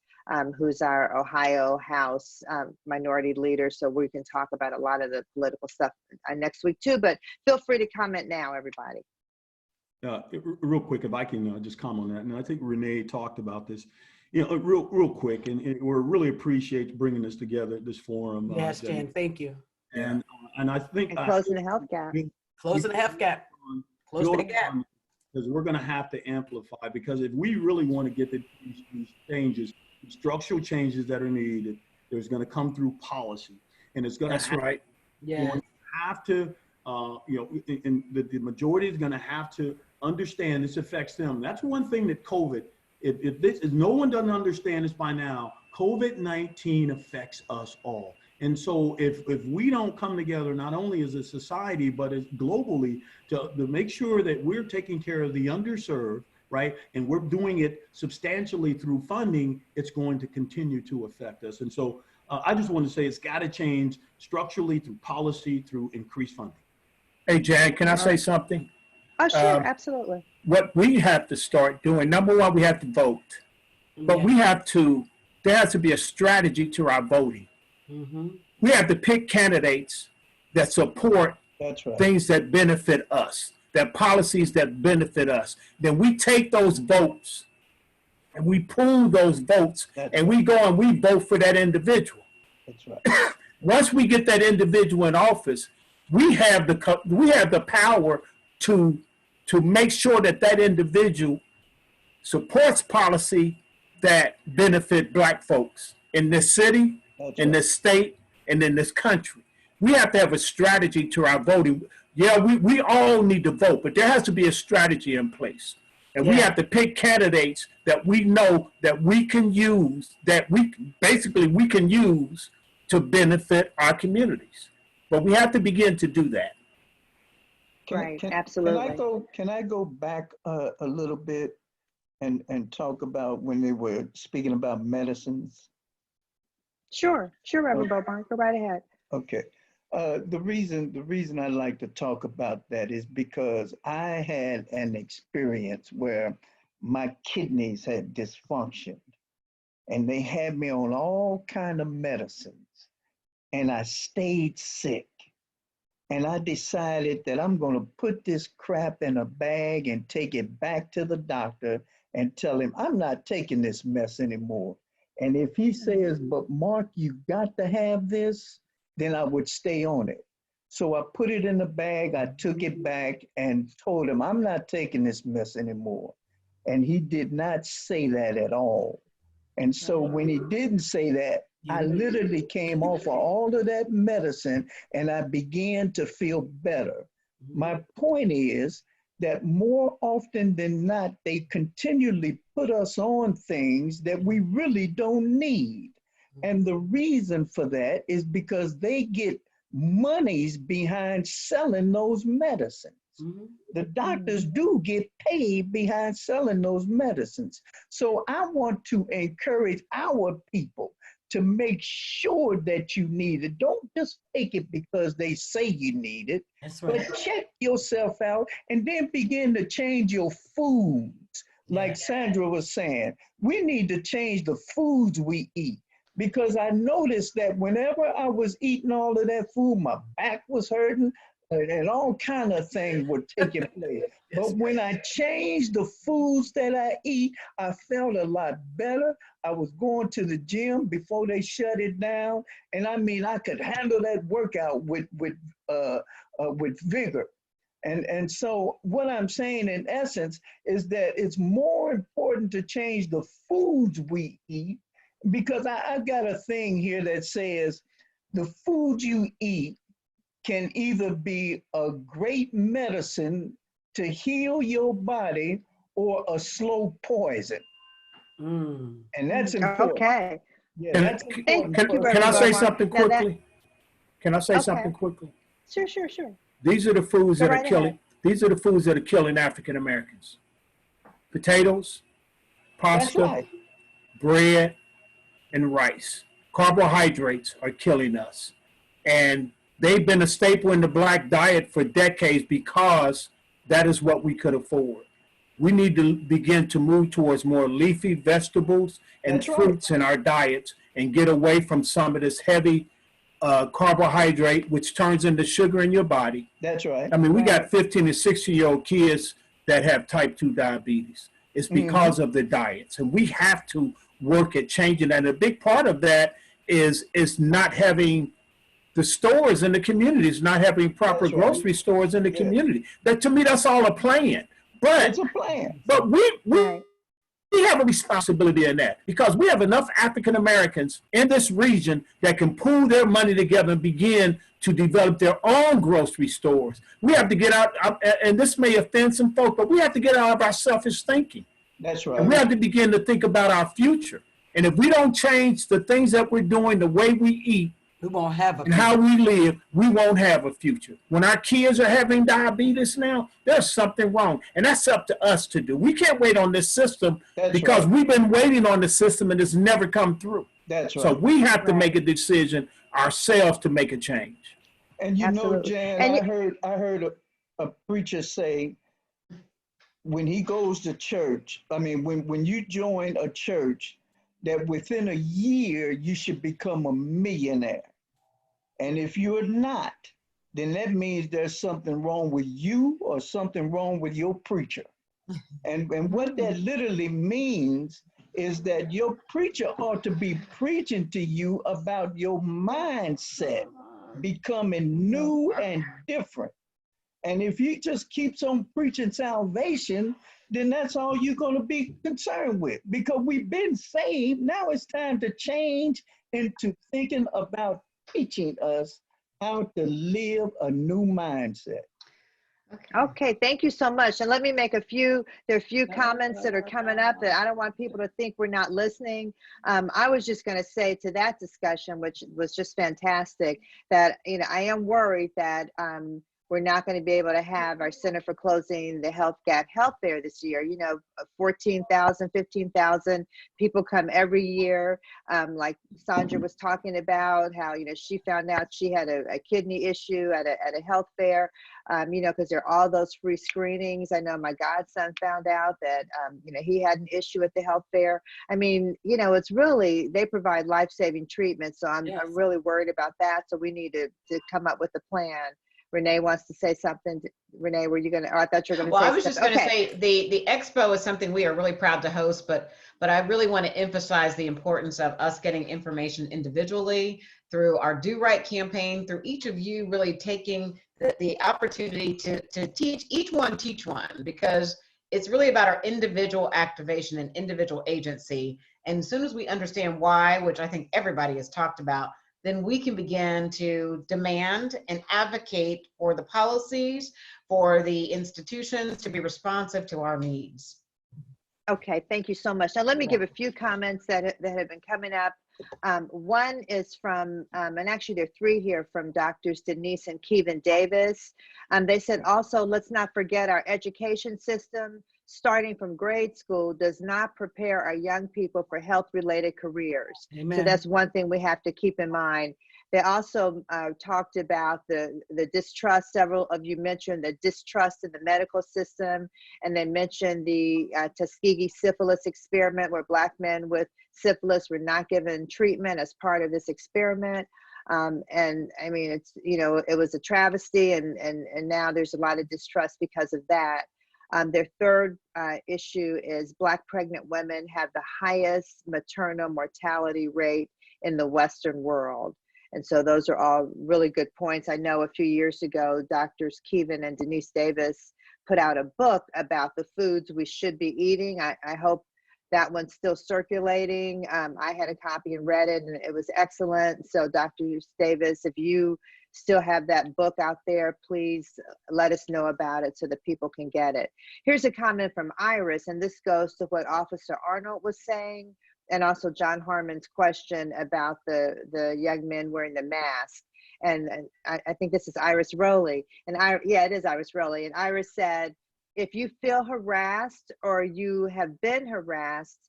who's our Ohio House minority leader. So we can talk about a lot of the political stuff next week too, but feel free to comment now, everybody. Real quick, if I can just comment on that. And I think Renee talked about this, real quick, and we really appreciate bringing this together, this forum. Yes, Jan, thank you. And I think closing the health gap. Closing the health gap. Closing the gap. Because we're going to have to amplify, because if we really want to get these changes, structural changes that are needed, there's going to come through policy, and it's going to have to, and the majority is going to have to understand this affects them. That's one thing that COVID, if no one doesn't understand this by now, COVID-19 affects us all. And so if we don't come together, not only as a society, but as globally, to make sure that we're taking care of the underserved, right, and we're doing it substantially through funding, it's going to continue to affect us. And so I just want to say it's got to change structurally through policy, through increased funding. Hey, Jan, can I say something? Oh, sure, absolutely. What we have to start doing, number one, we have to vote. But there has to be a strategy to our voting. Mm-hmm. We have to pick candidates that support things that benefit us, that policies that benefit us. Then we take those votes and we pool those votes, and we go and we vote for that individual. That's right. Once we get that individual in office, we have the power to make sure that that individual supports policy that benefit Black folks in this city, in this state, and in this country. We have to have a strategy to our voting. Yeah, we all need to vote, but there has to be a strategy in place. And we have to pick candidates that we know that we can use, that we can use to benefit our communities. But we have to begin to do that. Absolutely. Can I go back a little bit and talk about when they were speaking about medicines? Sure, Reverend Bomar, go right ahead. Okay. The reason I like to talk about that is because I had an experience where my kidneys had dysfunctioned, and they had me on all kind of medicines, and I stayed sick. And I decided that I'm going to put this crap in a bag and take it back to the doctor and tell him I'm not taking this mess anymore. And if he says, but Mark, you got to have this, then I would stay on it. So I put it in the bag, I took it back and told him, I'm not taking this mess anymore. And he did not say that at all. And so when he didn't say that, I literally came off of all of that medicine and I began to feel better. My point is that more often than not, they continually put us on things that we really don't need. And the reason for that is because they get monies behind selling those medicines. The doctors do get paid behind selling those medicines. So I want to encourage our people to make sure that you need it. Don't just take it because they say you need it. That's right. But check yourself out and then begin to change your foods. Like Sandra was saying, we need to change the foods we eat. because I noticed that whenever I was eating all of that food, my back was hurting and all kind of things were taking place. But when I changed the foods that I eat, I felt a lot better. I was going to the gym before they shut it down. And I mean, I could handle that workout with vigor. And so what I'm saying in essence is that it's more important to change the foods we eat, because I've got a thing here that says the food you eat can either be a great medicine to heal your body or a slow poison. And that's important. Okay. Yeah, that's important. Can I say something quickly? Can I say something quickly? Sure. These are the foods Go that right are killing. ahead. These are the foods that are killing African Americans: potatoes, pasta, That's right. bread, and rice. Carbohydrates are killing us, and they've been a staple in the Black diet for decades because that is what we could afford. We need to begin to move towards more leafy vegetables and That's right. fruits in our diets and get away from some of this heavy carbohydrate, which turns into sugar in your body. That's right. I mean, we got 15 and 16-year-old kids that have type 2 diabetes. It's because of the diets, and we have to work at changing that. And a big part of that is not having the stores in the communities, not having proper grocery stores in the community. That, to me, that's all a plan. But it's a plan. But we have a responsibility in that, because we have enough African Americans in this region that can pool their money together and begin to develop their own grocery stores. We have to get out, and this may offend some folk, but we have to get out of our selfish thinking. That's right. And we have to begin to think about our future. And if we don't change the things that we're doing, the way we eat, we won't have a and how we live, we won't have a future. When our kids are having diabetes now, there's something wrong. And that's up to us to do. We can't wait on this system because we've been waiting on the system and it's never come through. That's right. So we have to make a decision ourselves to make a change. And you know, Jan, I heard a preacher say, when he goes to church, I mean, when you join a church, that within a year, you should become a millionaire. And if you're not, then that means there's something wrong with you or something wrong with your preacher. And what that literally means is that your preacher ought to be preaching to you about your mindset becoming new and different. And if he just keeps on preaching salvation, then that's all you're going to be concerned with, because we've been saved. Now it's time to change into thinking about teaching us how to live a new mindset. Okay, thank you so much. And let me make there are a few comments that are coming up that I don't want people to think we're not listening. I was just going to say to that discussion, which was just fantastic, that, you know, I am worried that we're not going to be able to have our Center for Closing the Health Gap Health Fair this year. You know, 14,000, 15,000 people come every year. Like Sandra was talking about how, you know, she found out she had a kidney issue at a health fair, you know, because there are all those free screenings. I know my godson found out that, you know, he had an issue at the health fair. I mean, you know, it's really, they provide life-saving treatment. So I'm really worried about that. So we need to come up with a plan. Renee wants to say something. Renee, were you going to, I thought you were going to say something. Well, I was just going to say the expo is something we are really proud to host, but I really want to emphasize the importance of us getting information individually through our Do Right campaign, through each of you really taking the opportunity to teach one, because it's really about our individual activation and individual agency. And as soon as we understand why, which I think everybody has talked about, then we can begin to demand and advocate for the policies, for the institutions to be responsive to our needs. Okay, thank you so much. Now let me give a few comments that have been coming up. One is from, and actually there are three here, from Drs. Denise and Kevin Davis. They said also, let's not forget our education system, starting from grade school, does not prepare our young people for health-related careers. Amen. So that's one thing we have to keep in mind. They also talked about the distrust. Several of you mentioned the distrust in the medical system, and they mentioned the Tuskegee syphilis experiment, where Black men with syphilis were not given treatment as part of this experiment. And I mean, it's, you know, it was a travesty, and now there's a lot of distrust because of that. Their third issue is Black pregnant women have the highest maternal mortality rate in the Western world. And so those are all really good points. I know a few years ago, Doctors Keevan and Denise Davis put out a book about the foods we should be eating. I hope that one's still circulating. I had a copy and read it, and it was excellent. So Dr. Davis, if you still have that book out there, please let us know about it so that people can get it. Here's a comment from Iris, and this goes to what Officer Arnold was saying, and also John Harmon's question about the young men wearing the mask. And I think this is Iris Rowley. And yeah, it is Iris Rowley. And Iris said, if you feel harassed or you have been harassed,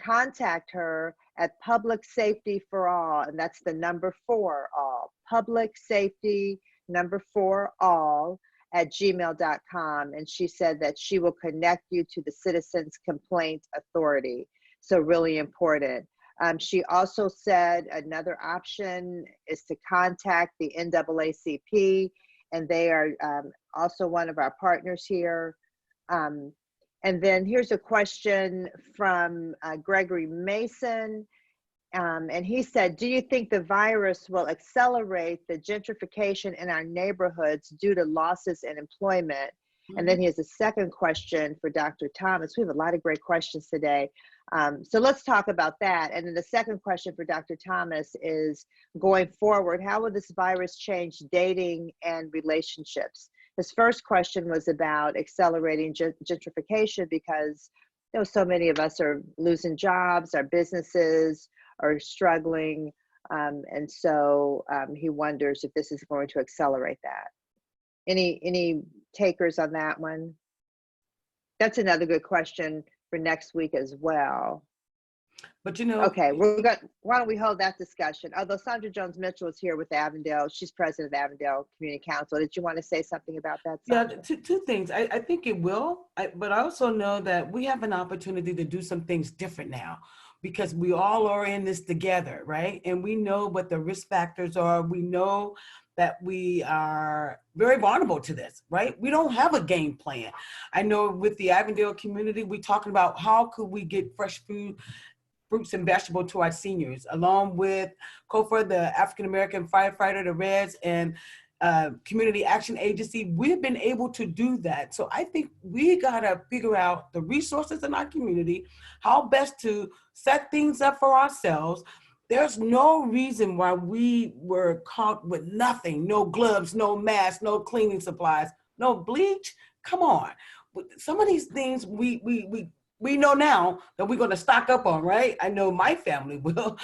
contact her at Public Safety for All, and that's the number 4 all, Public Safety number 4 all at gmail.com. And she said that she will connect you to the Citizens Complaint Authority. So really important. She also said another option is to contact the NAACP, and they are also one of our partners here. And then here's a question from Gregory Mason. And he said, do you think the virus will accelerate the gentrification in our neighborhoods due to losses in employment? And then he has a second question for Dr. Thomas. We have a lot of great questions today. So let's talk about that. And then the second question for Dr. Thomas is, going forward, how will this virus change dating and relationships? His first question was about accelerating gentrification, because you know, so many of us are losing jobs, our businesses are struggling. And so he wonders if this is going to accelerate that. Any takers on that one? That's another good question for next week as well. But you know, okay, why don't we hold that discussion? Although Sandra Jones Mitchell is here with Avondale, she's president of Avondale Community Council. Did you want to say something about that, Sandra? Yeah, two things. I think it will, but I also know that we have an opportunity to do some things different now, because we all are in this together, right? And we know what the risk factors are. We know that we are very vulnerable to this, right? We don't have a game plan. I know with the Avondale community, we're talking about how could we get fresh food, fruits and vegetables to our seniors, along with COFA, the African American Firefighter, the Reds, and Community Action Agency. We've been able to do that. So I think we gotta figure out the resources in our community, how best to set things up for ourselves. There's no reason why we were caught with nothing, no gloves, no masks, no cleaning supplies, no bleach. Come on. Some of these things we know now that we're going to stock up on, right? I know my family will,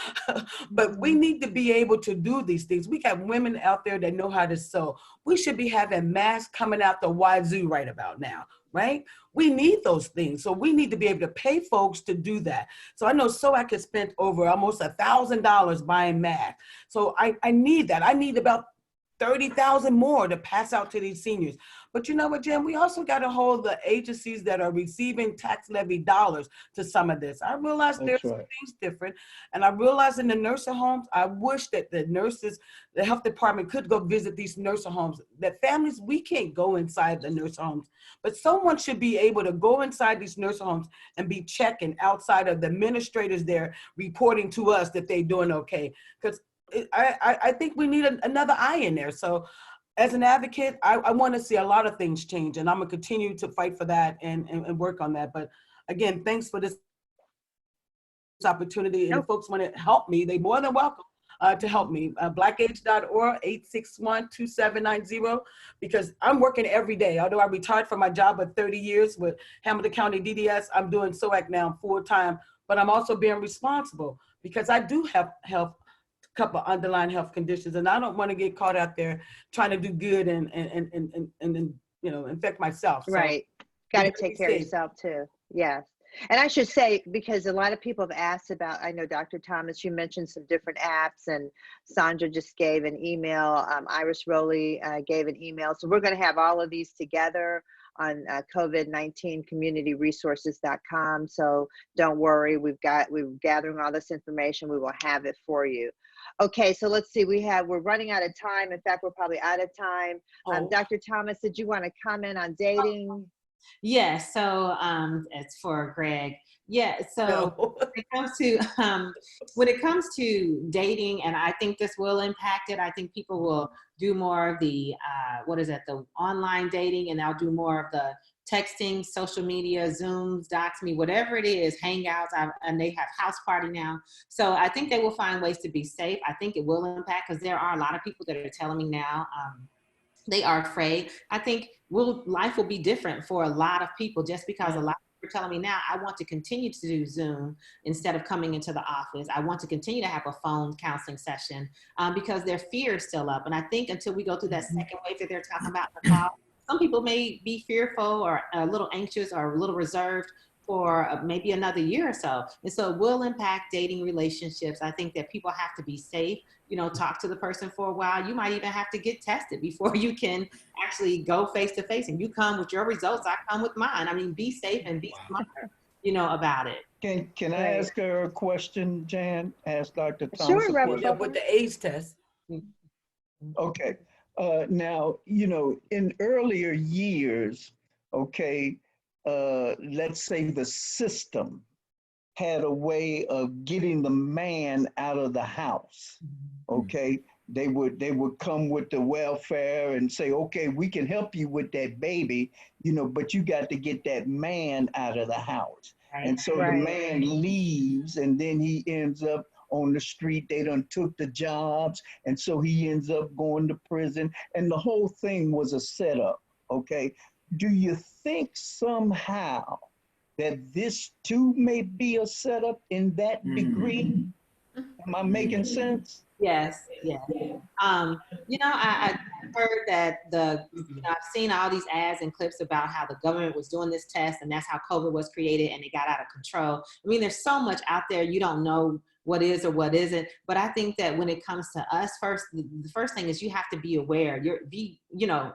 but we need to be able to do these things. We got women out there that know how to sew. We should be having masks coming out the wazoo right about now, right? We need those things. So we need to be able to pay folks to do that. So I know SOAC has spent over almost $1,000 buying masks. So I need that. I need about 30,000 more to pass out to these seniors. But you know what, Jim, we also got to hold the agencies that are receiving tax levy dollars to some of this. I realize there's some things different. And I realize in the nursing homes, I wish that the nurses, the health department could go visit these nursing homes. That families, we can't go inside the nursing homes, but someone should be able to go inside these nursing homes and be checking outside of the administrators there reporting to us that they're doing okay. Because I think we need another eye in there. So as an advocate, I want to see a lot of things change, and I'm going to continue to fight for that and work on that. But again, thanks for this opportunity. And if folks want to help me, they're more than welcome to help me. Blackage.org, 861-2790, because I'm working every day. Although I retired from my job at 30 years with Hamilton County DDS, I'm doing SOAC now full time, but I'm also being responsible because I do have couple of underlying health conditions, and I don't want to get caught out there trying to do good and you know, infect myself. So, right. Got to take care of yourself too. Yes. And I should say, because a lot of people have asked about, I know Dr. Thomas, you mentioned some different apps, and Sandra just gave an email. Iris Rowley gave an email. So we're going to have all of these together on COVID-19 communityresources.com. So don't worry, we're gathering all this information. We will have it for you. Okay, so let's see, we're running out of time. In fact, we're probably out of time. Dr. Thomas, did you want to comment on dating? Yeah, so it's for Greg. Yeah, so when it comes to dating, and I think this will impact it. I think people will do more of the the online dating, and they'll do more of the texting, social media, Zooms, Docs Me, whatever it is, Hangouts, and they have house party now. So I think they will find ways to be safe. I think it will impact, because there are a lot of people that are telling me now. They are afraid. I think life will be different for a lot of people, just because a lot of people are telling me now, I want to continue to do Zoom instead of coming into the office. I want to continue to have a phone counseling session because their fear is still up. And I think until we go through that second wave that they're talking about in the fall, some people may be fearful or a little anxious or a little reserved for maybe another year or so. And so it will impact dating relationships. I think that people have to be safe, talk to the person for a while. You might even have to get tested before you can actually go face to face. And you come with your results, I come with mine. I mean, be safe and be smart, about it. Can I ask her a question, Jan? Ask Dr. Thomas Sure, a question. Yeah, with the AIDS test. Okay. Now, in earlier years, okay, let's say the system had a way of getting the man out of the house. Okay, they would come with the welfare and say, okay, we can help you with that baby, but you got to get that man out of the house. Right. And so the man leaves, and then he ends up on the street. They done took the jobs, and so he ends up going to prison, and the whole thing was a setup. Okay, do you think somehow that this too may be a setup in that degree? Am I making sense? Yes, yes. I heard that I've seen all these ads and clips about how the government was doing this test, and that's how COVID was created, and it got out of control. I mean, there's so much out there, you don't know what is or what isn't. But I think that when it comes to us, the first thing is you have to be aware.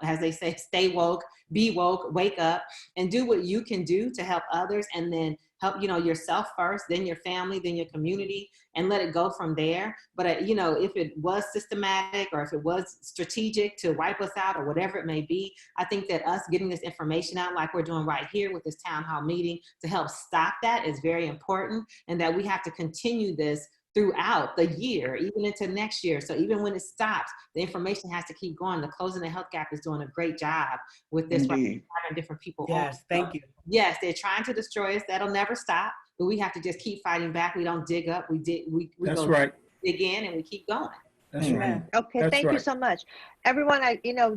As they say, stay woke, be woke, wake up, and do what you can do to help others, and then help, yourself first, then your family, then your community, and let it go from there. But, if it was systematic or if it was strategic to wipe us out or whatever it may be, I think that us getting this information out like we're doing right here with this town hall meeting to help stop that is very important, and that we have to continue this throughout the year, even into next year. So even when it stops, the information has to keep going. The Closing the Health Gap is doing a great job with this, having different people. Yes, thank you. Yes, they're trying to destroy us. That'll never stop, but we have to just keep fighting back. We don't dig up. We That's go right. dig in, and we keep going. That's right. Okay, thank you so much. Everyone,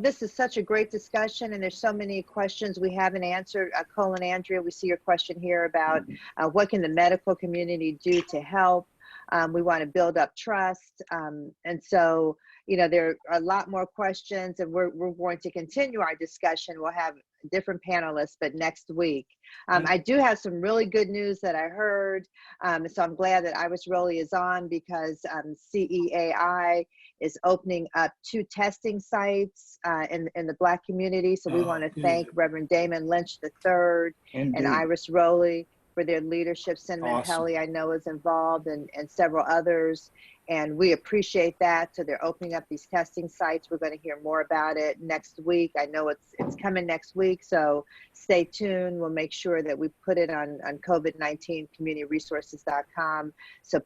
this is such a great discussion, and there's so many questions we haven't answered. Cole and Andrea, we see your question here about what can the medical community do to help? We want to build up trust. And so, there are a lot more questions, and we're going to continue our discussion. We'll have different panelists, but next week. I do have some really good news that I heard. So I'm glad that Iris Rowley is on, because CEAI is opening up 2 testing sites in the Black community. So we want to thank Reverend Damon Lynch III and Iris Rowley for their leadership. Cinnamon Pelly, I know, is involved, and several others. And we appreciate that. So they're opening up these testing sites. We're going to hear more about it next week. I know it's coming next week, so stay tuned. We'll make sure that we put it on COVID-19 communityresources.com so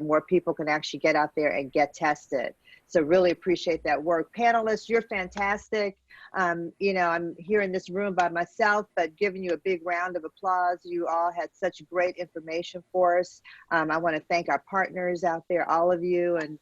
more people can actually get out there and get tested. So really appreciate that work. Panelists, you're fantastic. I'm here in this room by myself, but giving you a big round of applause. You all had such great information for us. I want to thank our partners out there, all of you, and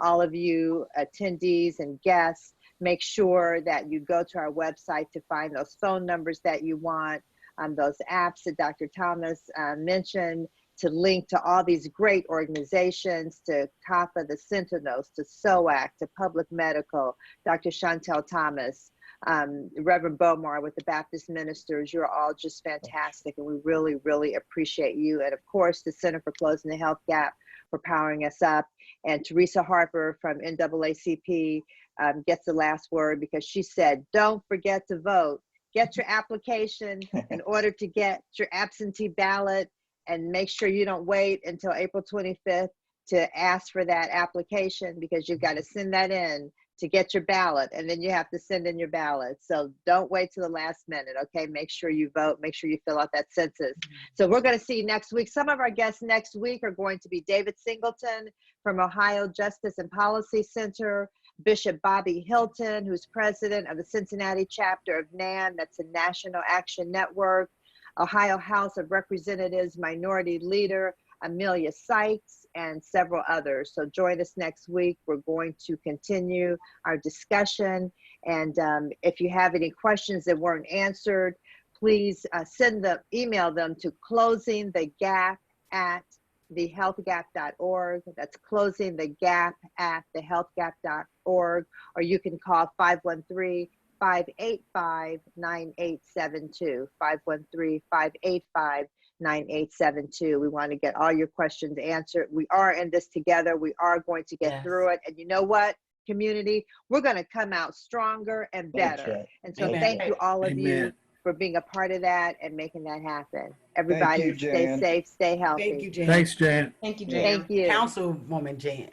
all of you attendees and guests. Make sure that you go to our website to find those phone numbers that you want, those apps that Dr. Thomas mentioned, to link to all these great organizations, to CAPA, the Sentinels, to SOAC, to Public Medical, Dr. Shantel Thomas, Reverend Bomar with the Baptist ministers. You're all just fantastic, and we really, really appreciate you. And of course, the Center for Closing the Health Gap for powering us up. And Teresa Harper from NAACP gets the last word, because she said, don't forget to vote. Get your application in order to get your absentee ballot, and make sure you don't wait until April 25th to ask for that application, because you've got to send that in to get your ballot, and then you have to send in your ballot. So don't wait till the last minute, okay? Make sure you vote, make sure you fill out that census. So we're gonna see you next week. Some of our guests next week are going to be David Singleton from Ohio Justice and Policy Center, Bishop Bobby Hilton, who's president of the Cincinnati chapter of NAN, that's the National Action Network, Ohio House of Representatives Minority Leader Amelia Sykes, and several others. So join us next week. We're going to continue our discussion. And if you have any questions that weren't answered, please email them to closingthegap@thehealthgap.org. That's closingthegap@thehealthgap.org. Or you can call 513-585-9872, 513-585-9872. We want to get all your questions answered. We are in this together. We are going to get through it. And you know what, community? We're going to come out stronger and better. Right. And so thank you, all of you, for being a part of that and making that happen. Everybody, stay safe, stay healthy. Thank you, Jan. Thanks, Jan. Thank you, Jan. Thank you. Councilwoman Jan.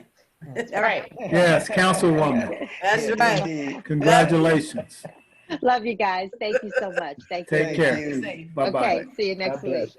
All right. Yes, Councilwoman. That's right. Congratulations. Love you guys. Thank you so much. Thank you. Take care. Bye-bye. Okay, see you next week.